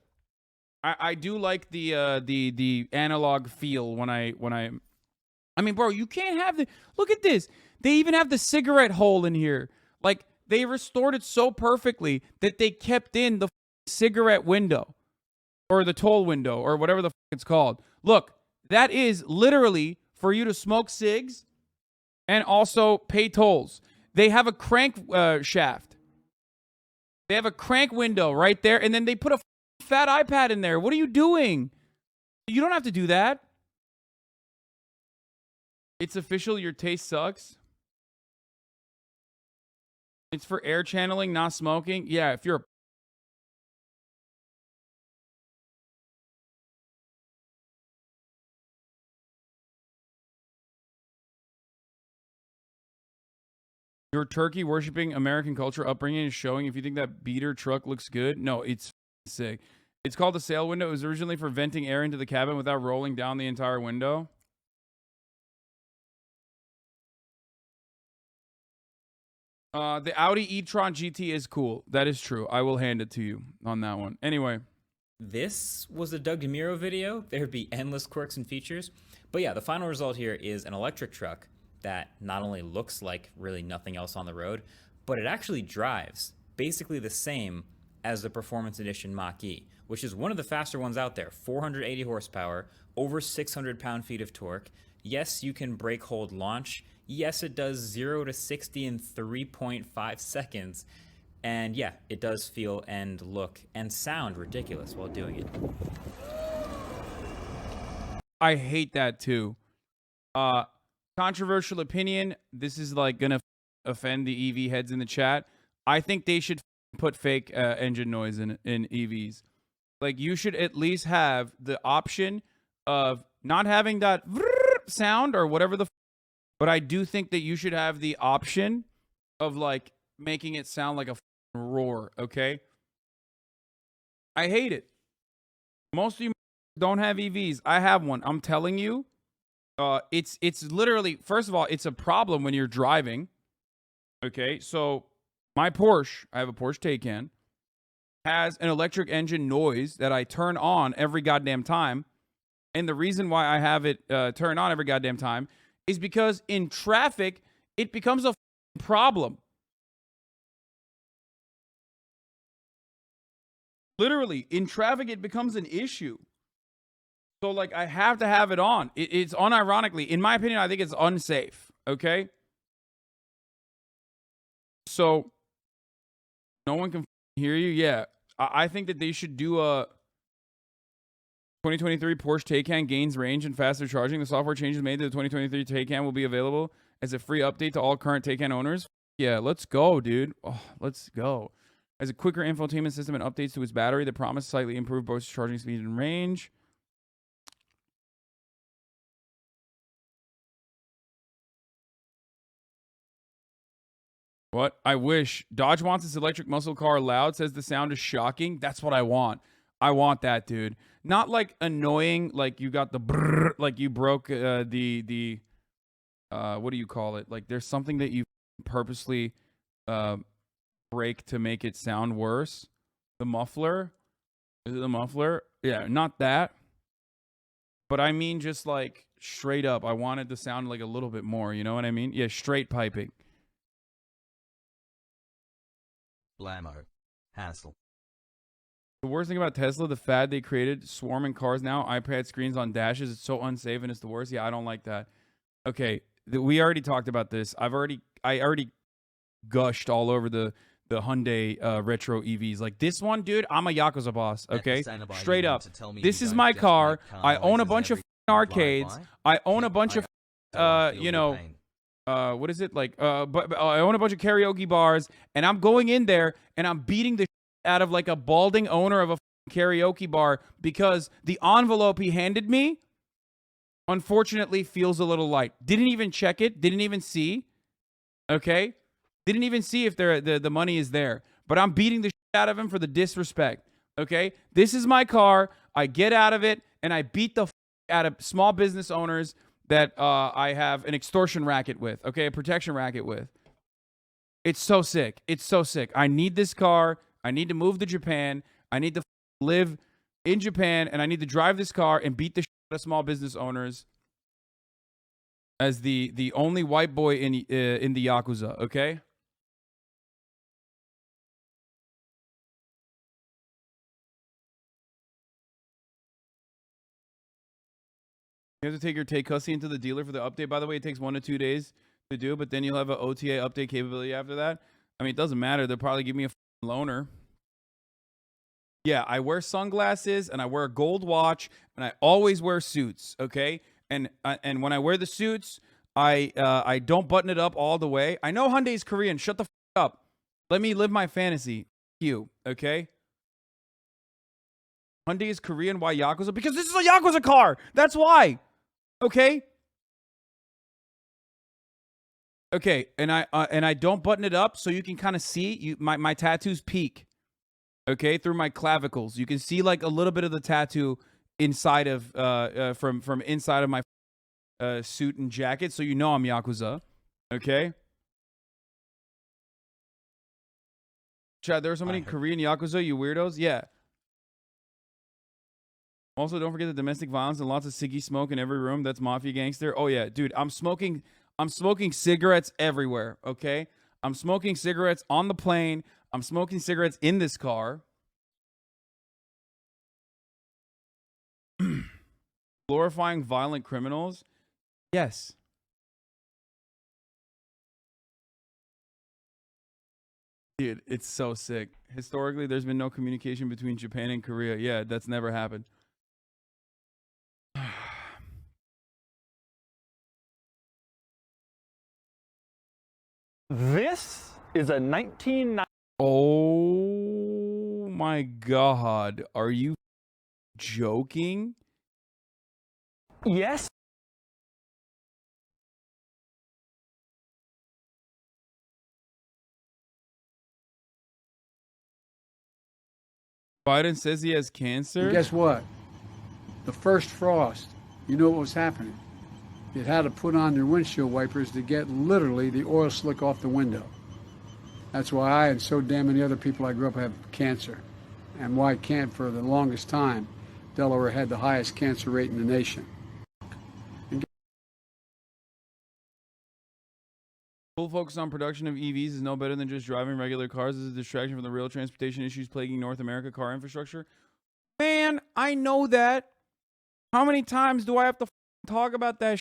S1: the analog feel when I mean, bro, you can't have the look at this. They even have the cigarette hole in here. Like, they restored it so perfectly that they kept in the cigarette window or the toll window or whatever the it's called. Look, that is literally for you to smoke cigs and also pay tolls. They have a crank shaft. They have a crank window right there, and then they put a fat iPad in there. What are you doing? You don't have to do that. It's official. Your taste sucks. It's for air channeling, not smoking. Yeah, if you're a your turkey worshiping American culture upbringing is showing. If you think that beater truck looks good, no, it's sick. It's called the sail window. It was originally for venting air into the cabin without rolling down the entire window. The Audi e-tron GT is cool. That is true. I will hand it to you on that one. Anyway.
S17: This was a Doug DeMuro video. There'd be endless quirks and features. But yeah, the final result here is an electric truck that not only looks like really nothing else on the road, but it actually drives basically the same as the Performance Edition Mach-E, which is one of the faster ones out there. 480 horsepower, over 600 pound-feet of torque. Yes, you can brake hold launch. Yes, it does 0 to 60 in 3.5 seconds. And yeah, it does feel and look and sound ridiculous while doing it.
S1: I hate that too. Controversial opinion. This is like gonna offend the EV heads in the chat. I think they should put fake engine noise in EVs. Like, you should at least have the option of not having that sound or whatever but I do think that you should have the option of like making it sound like a roar. Okay. I hate it. Most of you don't have EVs. I have one. I'm telling you, it's literally, first of all, it's a problem when you're driving. Okay, so my Porsche, I have a Porsche Taycan, has an electric engine noise that I turn on every goddamn time. And the reason why I have it turn on every goddamn time is because in traffic, it becomes a problem. Literally, in traffic, it becomes an issue. So, like, I have to have it on. It's unironically, in my opinion, I think it's unsafe. Okay? So, no one can hear you? Yeah. I think that they should do a 2023 Porsche Taycan gains range and faster charging. The software changes made to the 2023 Taycan will be available as a free update to all current Taycan owners. Yeah, let's go, dude. Oh, let's go. As a quicker infotainment system and updates to its battery that promise slightly improved both charging speed and range. What? I wish. Dodge wants its electric muscle car loud, says the sound is shocking. That's what I want. I want that, dude. Not like annoying, like you got the brrr, like you broke what do you call it? Like there's something that you purposely break to make it sound worse. The muffler? Is it the muffler? Yeah, not that. But I mean just like straight up. I want it to sound like a little bit more, you know what I mean? Yeah, straight piping.
S11: Blammo. Hassle.
S1: The worst thing about Tesla, the fad they created, swarming cars now, iPad screens on dashes, it's so unsafe and it's the worst. Yeah, I don't like that. Okay, we already talked about this. I already gushed all over the Hyundai retro EVs. Like this one, dude, I'm a Yakuza boss, okay? Straight up. This is my car. I own a bunch of arcades. I own a bunch of what is it like? But I own a bunch of karaoke bars, and I'm going in there and I'm beating the out of like a balding owner of a karaoke bar because the envelope he handed me, unfortunately, feels a little light. Didn't even check it. Didn't even see. Okay, didn't even see if the money is there. But I'm beating the shit out of him for the disrespect. Okay, this is my car. I get out of it and I beat the out of small business owners that I have an extortion racket with, okay, a protection racket with. It's so sick. It's so sick. I need this car. I need to move to Japan. I need to live in Japan, and I need to drive this car and beat the shit out of small business owners as the only white boy in the Yakuza, okay? You have to take your Tay Cussy into the dealer for the update. By the way, it takes 1 to 2 days to do, but then you'll have an OTA update capability after that. I mean, it doesn't matter. They'll probably give me a loaner. Yeah, I wear sunglasses and I wear a gold watch and I always wear suits, okay? And when I wear the suits, I don't button it up all the way. I know Hyundai's Korean. Shut the up. Let me live my fantasy. You, okay? Hyundai is Korean. Why Yakuza? Because this is a Yakuza car. That's why. Okay? Okay, and I don't button it up so you can kind of see my tattoos peek. Okay, through my clavicles. You can see like a little bit of the tattoo inside of from inside of my suit and jacket, so you know I'm Yakuza. Okay? Chad, there are so many Korean Yakuza, you weirdos. Yeah. Also, don't forget the domestic violence and lots of ciggy smoke in every room. That's mafia gangster. Oh yeah, dude, I'm smoking cigarettes everywhere, okay? I'm smoking cigarettes on the plane. I'm smoking cigarettes in this car. Glorifying violent criminals? Yes. Dude, it's so sick. Historically, there's been no communication between Japan and Korea. Yeah, that's never happened.
S18: This is a 1990
S1: Oh my God. Are you joking?
S18: Yes.
S1: Biden says he has cancer?
S19: And guess what? The first frost, you know what was happening? It had to put on their windshield wipers to get literally the oil slick off the window. That's why I and so damn many other people I grew up have cancer. And why can't for the longest time, Delaware had the highest cancer rate in the nation.
S1: Full focus on production of EVs is no better than just driving regular cars as a distraction from the real transportation issues plaguing North America car infrastructure. Man, I know that. How many times do I have to talk about that?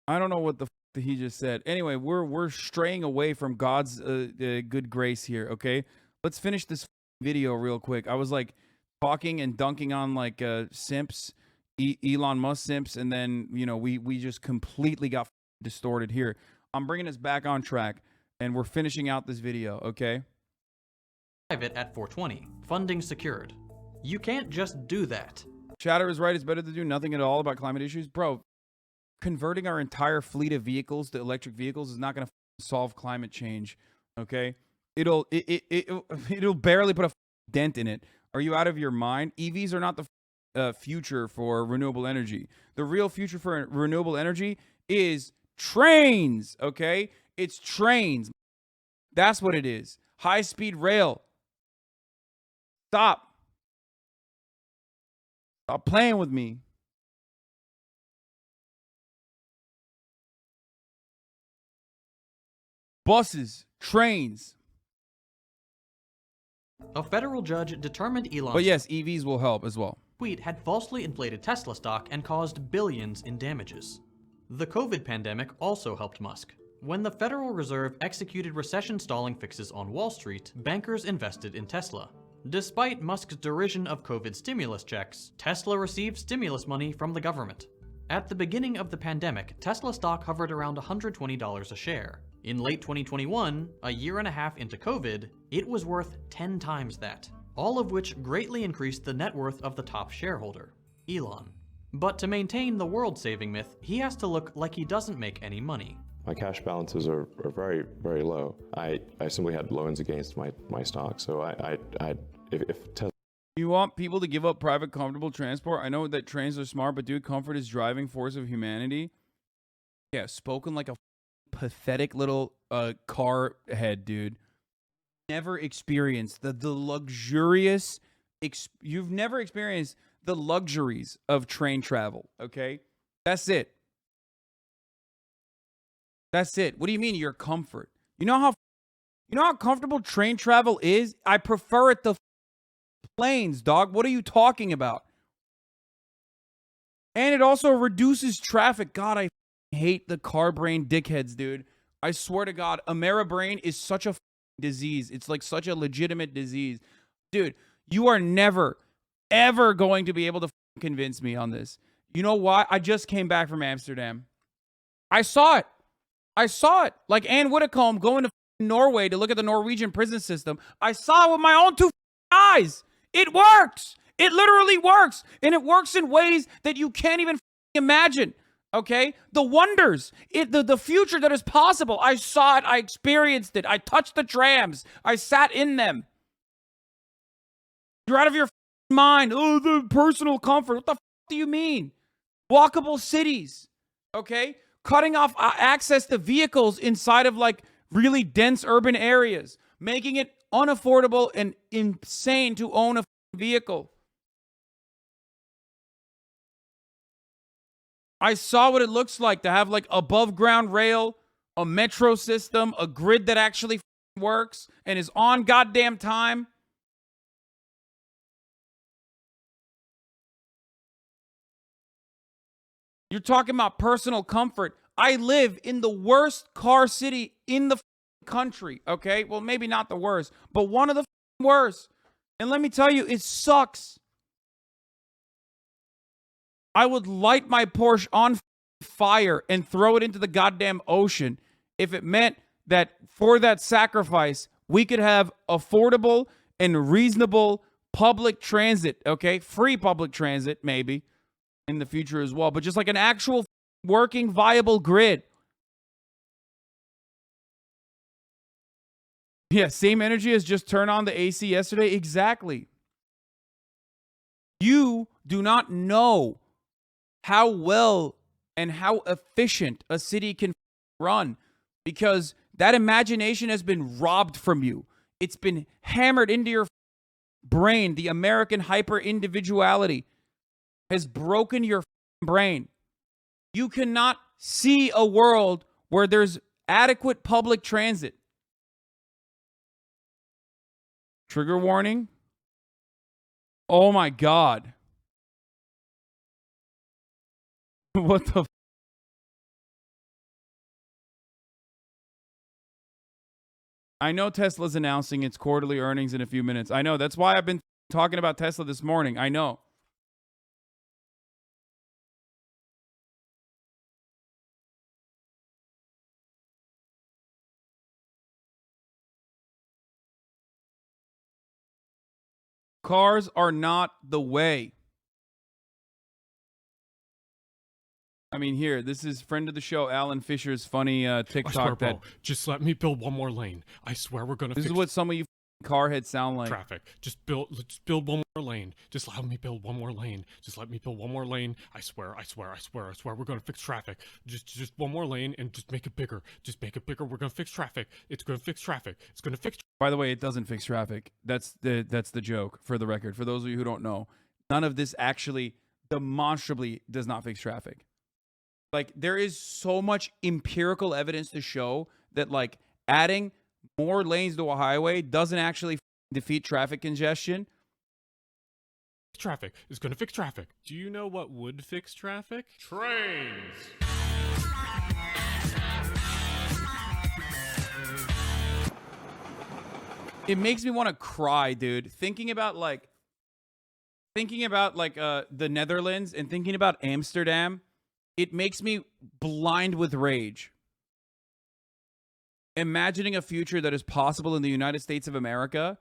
S1: I don't know what the he just said. Anyway, we're straying away from God's good grace here. Okay, let's finish this video real quick. I was like talking and dunking on like simps, Elon Musk simps, and then we just completely got distorted here. I'm bringing us back on track, and we're finishing out this video. Okay.
S4: Private at 420. Funding secured. You can't just do that.
S1: Chatter is right. It's better to do nothing at all about climate issues, bro. Converting our entire fleet of vehicles to electric vehicles is not going to solve climate change. Okay, it'll barely put a dent in it. Are you out of your mind? EVs are not the future for renewable energy. The real future for renewable energy is trains. Okay, it's trains. That's what it is. High-speed rail. Stop playing with me. Buses, trains.
S4: A federal judge determined Elon's
S1: But yes, EVs will help as well.
S4: tweet had falsely inflated Tesla stock and caused billions in damages. The COVID pandemic also helped Musk. When the Federal Reserve executed recession-stalling fixes on Wall Street, bankers invested in Tesla. Despite Musk's derision of COVID stimulus checks, Tesla received stimulus money from the government. At the beginning of the pandemic, Tesla stock hovered around $120 a share. In late 2021, a year and a half into COVID, it was worth 10 times that, all of which greatly increased the net worth of the top shareholder, Elon. But to maintain the world-saving myth, he has to look like he doesn't make any money.
S9: My cash balances are very, very low. I simply had loans against my stock, so if Tesla...
S1: You want people to give up private, comfortable transport? I know that trains are smart, but dude, comfort is driving force of humanity. Yeah, spoken like a pathetic little car head, dude. Never experienced the luxurious... You've never experienced the luxuries of train travel, okay? That's it. That's it. What do you mean your comfort? You know how comfortable train travel is? I prefer it to planes, dog. What are you talking about? And it also reduces traffic. God, I hate the car brain dickheads, dude. I swear to God, Ameribrain is such a disease. It's like such a legitimate disease. Dude, you are never, ever going to be able to convince me on this. You know why? I just came back from Amsterdam. I saw it. Like Anne Whitcomb going to Norway to look at the Norwegian prison system. I saw it with my own two eyes. It works. It literally works. And it works in ways that you can't even imagine. Okay? The wonders. The future that is possible. I saw it. I experienced it. I touched the trams. I sat in them. You're out of your mind. Oh, the personal comfort. What the do you mean? Walkable cities. Okay? Cutting off access to vehicles inside of like really dense urban areas. Making it unaffordable and insane to own a vehicle. I saw what it looks like to have like above ground rail, a metro system, a grid that actually works and is on goddamn time. You're talking about personal comfort. I live in the worst car city in the country, okay? Well, maybe not the worst, but one of the worst. And let me tell you, it sucks. I would light my Porsche on fire and throw it into the goddamn ocean if it meant that for that sacrifice, we could have affordable and reasonable public transit, okay? Free public transit, maybe, in the future as well, but just like an actual working, viable grid. Yeah, same energy as just turn on the AC yesterday. Exactly. You do not know how well and how efficient a city can run because that imagination has been robbed from you. It's been hammered into your brain. The American hyper-individuality has broken your brain. You cannot see a world where there's adequate public transit. Trigger warning. Oh my God. What the I know Tesla's announcing its quarterly earnings in a few minutes. I know. That's why I've been talking about Tesla this morning. I know. Cars are not the way. I mean, here, this is friend of the show, Alan Fisher's funny TikTok.
S18: I swear, bro, just let me build one more lane. I swear we're gonna
S1: This
S18: fix
S1: is what some of you car heads sound like.
S18: traffic. Just build one more lane. Just let me build one more lane. Just let me build one more lane. I swear we're gonna fix traffic. Just one more lane and just make it bigger. Just make it bigger. We're gonna fix traffic. It's gonna fix traffic. It's gonna fix.
S1: By the way, it doesn't fix traffic. That's the joke, for the record. For those of you who don't know, none of this actually demonstrably does not fix traffic. Like, there is so much empirical evidence to show that, like, adding more lanes to a highway doesn't actually defeat traffic congestion.
S18: Traffic is gonna fix traffic. Do you know what would fix traffic? Trains.
S1: It makes me want to cry, dude. Thinking about the Netherlands and thinking about Amsterdam, it makes me blind with rage. Imagining a future that is possible in the United States of America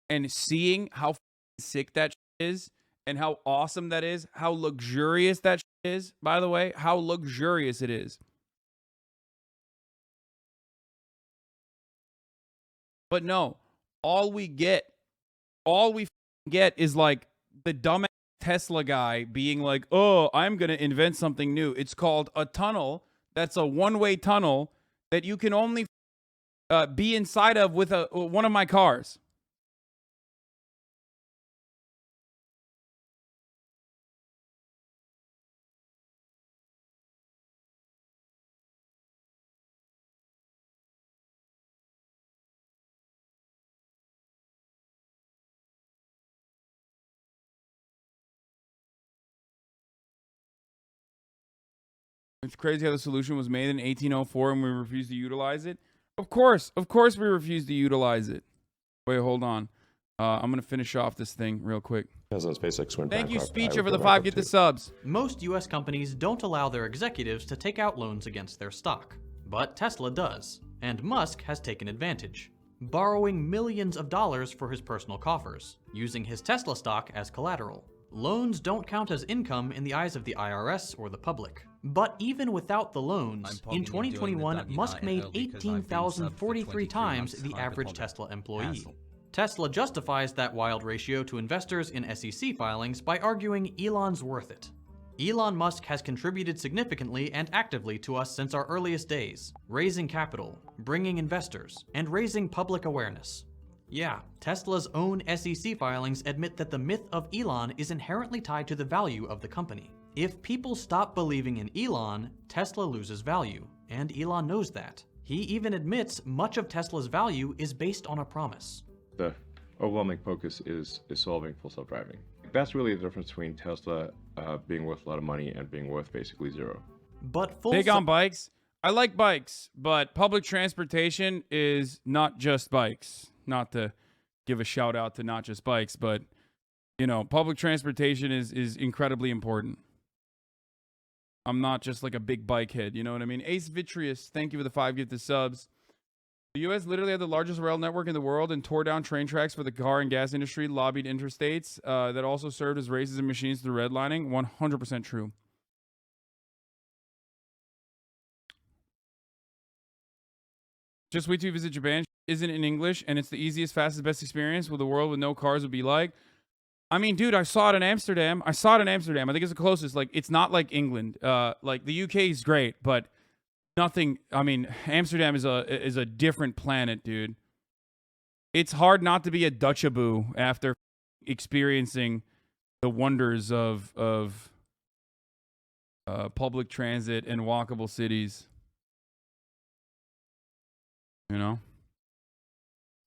S1: and seeing how sick that is and how awesome that is, how luxurious that is, by the way, how luxurious it is. But no, all we get is like the dumbass Tesla guy being like, oh, I'm going to invent something new. It's called a tunnel. That's a one-way tunnel that you can only be inside of with one of my cars. It's crazy how the solution was made in 1804 and we refused to utilize it. Of course we refused to utilize it. Wait, hold on. I'm going to finish off this thing real quick. Thank you, Speecher, for the 5 get the subs.
S4: Most US companies don't allow their executives to take out loans against their stock, but Tesla does, and Musk has taken advantage, borrowing millions of dollars for his personal coffers, using his Tesla stock as collateral. Loans don't count as income in the eyes of the IRS or the public. But even without the loans, in 2021, Musk made 18,043 times the average Tesla employee. Tesla justifies that wild ratio to investors in SEC filings by arguing Elon's worth it. Elon Musk has contributed significantly and actively to us since our earliest days, raising capital, bringing investors, and raising public awareness. Yeah, Tesla's own SEC filings admit that the myth of Elon is inherently tied to the value of the company. If people stop believing in Elon, Tesla loses value, and Elon knows that. He even admits much of Tesla's value is based on a promise.
S9: The overwhelming focus is solving full self-driving. That's really the difference between Tesla being worth a lot of money and being worth basically zero.
S4: But
S1: big on bikes. I like bikes, but public transportation is not just bikes. Not to give a shout out to not just bikes, but, you know, public transportation is incredibly important. I'm not just like a big bike head. You know what I mean? Ace Vitreous, thank you for the 5 gifted subs. The U.S. literally had the largest rail network in the world and tore down train tracks for the car and gas industry, lobbied interstates that also served as races and machines through redlining. 100% true. Just wait till you visit Japan. Isn't in English, and it's the easiest, fastest, best experience with the world with no cars would be like. I mean, dude, I saw it in Amsterdam. I think it's the closest. Like, it's not like England. Like the UK is great, but nothing. I mean, Amsterdam is a different planet, dude. It's hard not to be a Dutchaboo after experiencing the wonders of public transit and walkable cities. You know?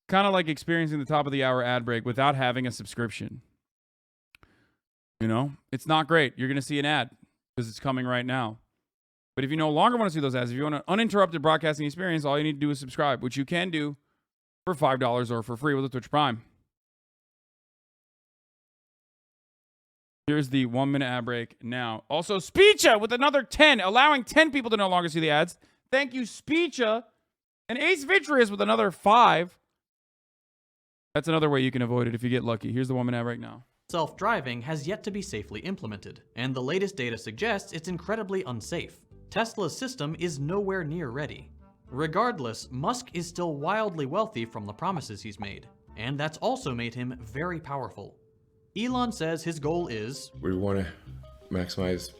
S1: Kind of like experiencing the top of the hour ad break without having a subscription. You know? It's not great. You're going to see an ad because it's coming right now. But if you no longer want to see those ads, if you want an uninterrupted broadcasting experience, all you need to do is subscribe, which you can do for $5 or for free with a Twitch Prime. Here's the 1 minute ad break now. Also, Speecha with another 10, allowing 10 people to no longer see the ads. Thank you, Speecha. And Ace Vitreous with another 5. That's another way you can avoid it if you get lucky. Here's the 1 minute ad break now.
S4: Self-driving has yet to be safely implemented, and the latest data suggests it's incredibly unsafe. Tesla's system is nowhere near ready. Regardless, Musk is still wildly wealthy from the promises he's made, and that's also made him very powerful. Elon says his goal is,
S2: We want to maximize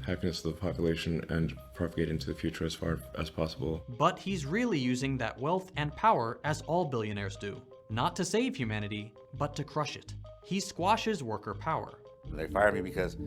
S2: happiness of the population and propagate into the future as far as possible.
S4: But he's really using that wealth and power as all billionaires do. Not to save humanity, but to crush it. He squashes worker power.
S20: They fired me because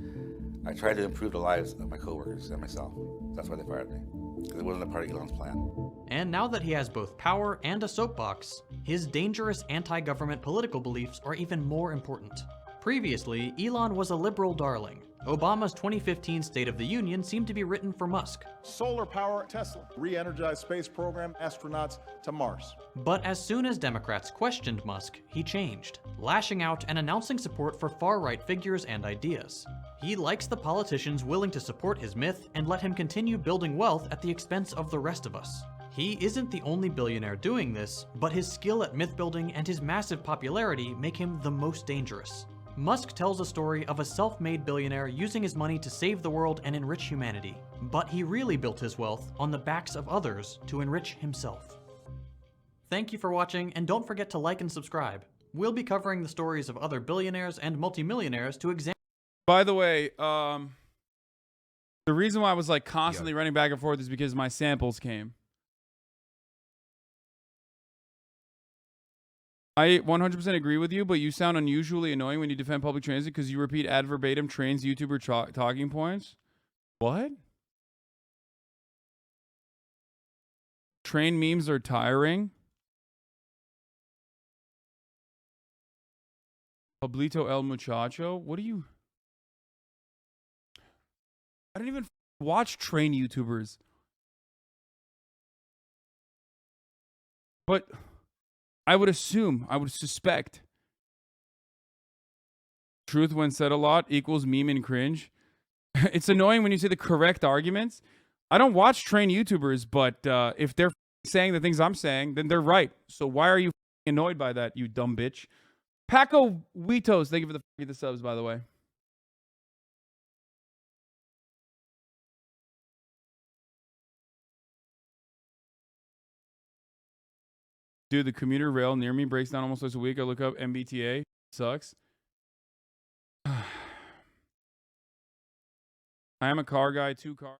S20: I tried to improve the lives of my coworkers and myself. That's why they fired me, because it wasn't a part of Elon's plan.
S4: And now that he has both power and a soapbox, his dangerous anti-government political beliefs are even more important. Previously, Elon was a liberal darling. Obama's 2015 State of the Union seemed to be written for Musk.
S21: Solar power, Tesla, re-energized space program, astronauts to Mars.
S4: But as soon as Democrats questioned Musk, he changed, lashing out and announcing support for far-right figures and ideas. He likes the politicians willing to support his myth and let him continue building wealth at the expense of the rest of us. He isn't the only billionaire doing this, but his skill at myth building and his massive popularity make him the most dangerous. Musk tells a story of a self-made billionaire using his money to save the world and enrich humanity. But he really built his wealth on the backs of others to enrich himself. Thank you for watching, and don't forget to like and subscribe. We'll be covering the stories of other billionaires and multimillionaires to examine.
S1: By the way, the reason why I was like constantly running back and forth is because my samples came. I 100% agree with you, but you sound unusually annoying when you defend public transit because you repeat ad verbatim trains YouTuber talking points. What? Train memes are tiring. Pablito El Muchacho? What are you... I don't even watch train YouTubers. But... I would suspect truth when said a lot equals meme and cringe. It's annoying when you say the correct arguments. I don't watch train YouTubers, but if they're saying the things I'm saying, then they're right. So why are you annoyed by that, you dumb bitch? Paco Witos, thank you for the subs, by the way. Dude, the commuter rail near me breaks down almost twice a week. I look up MBTA. Sucks. I am a car guy, 2 cars.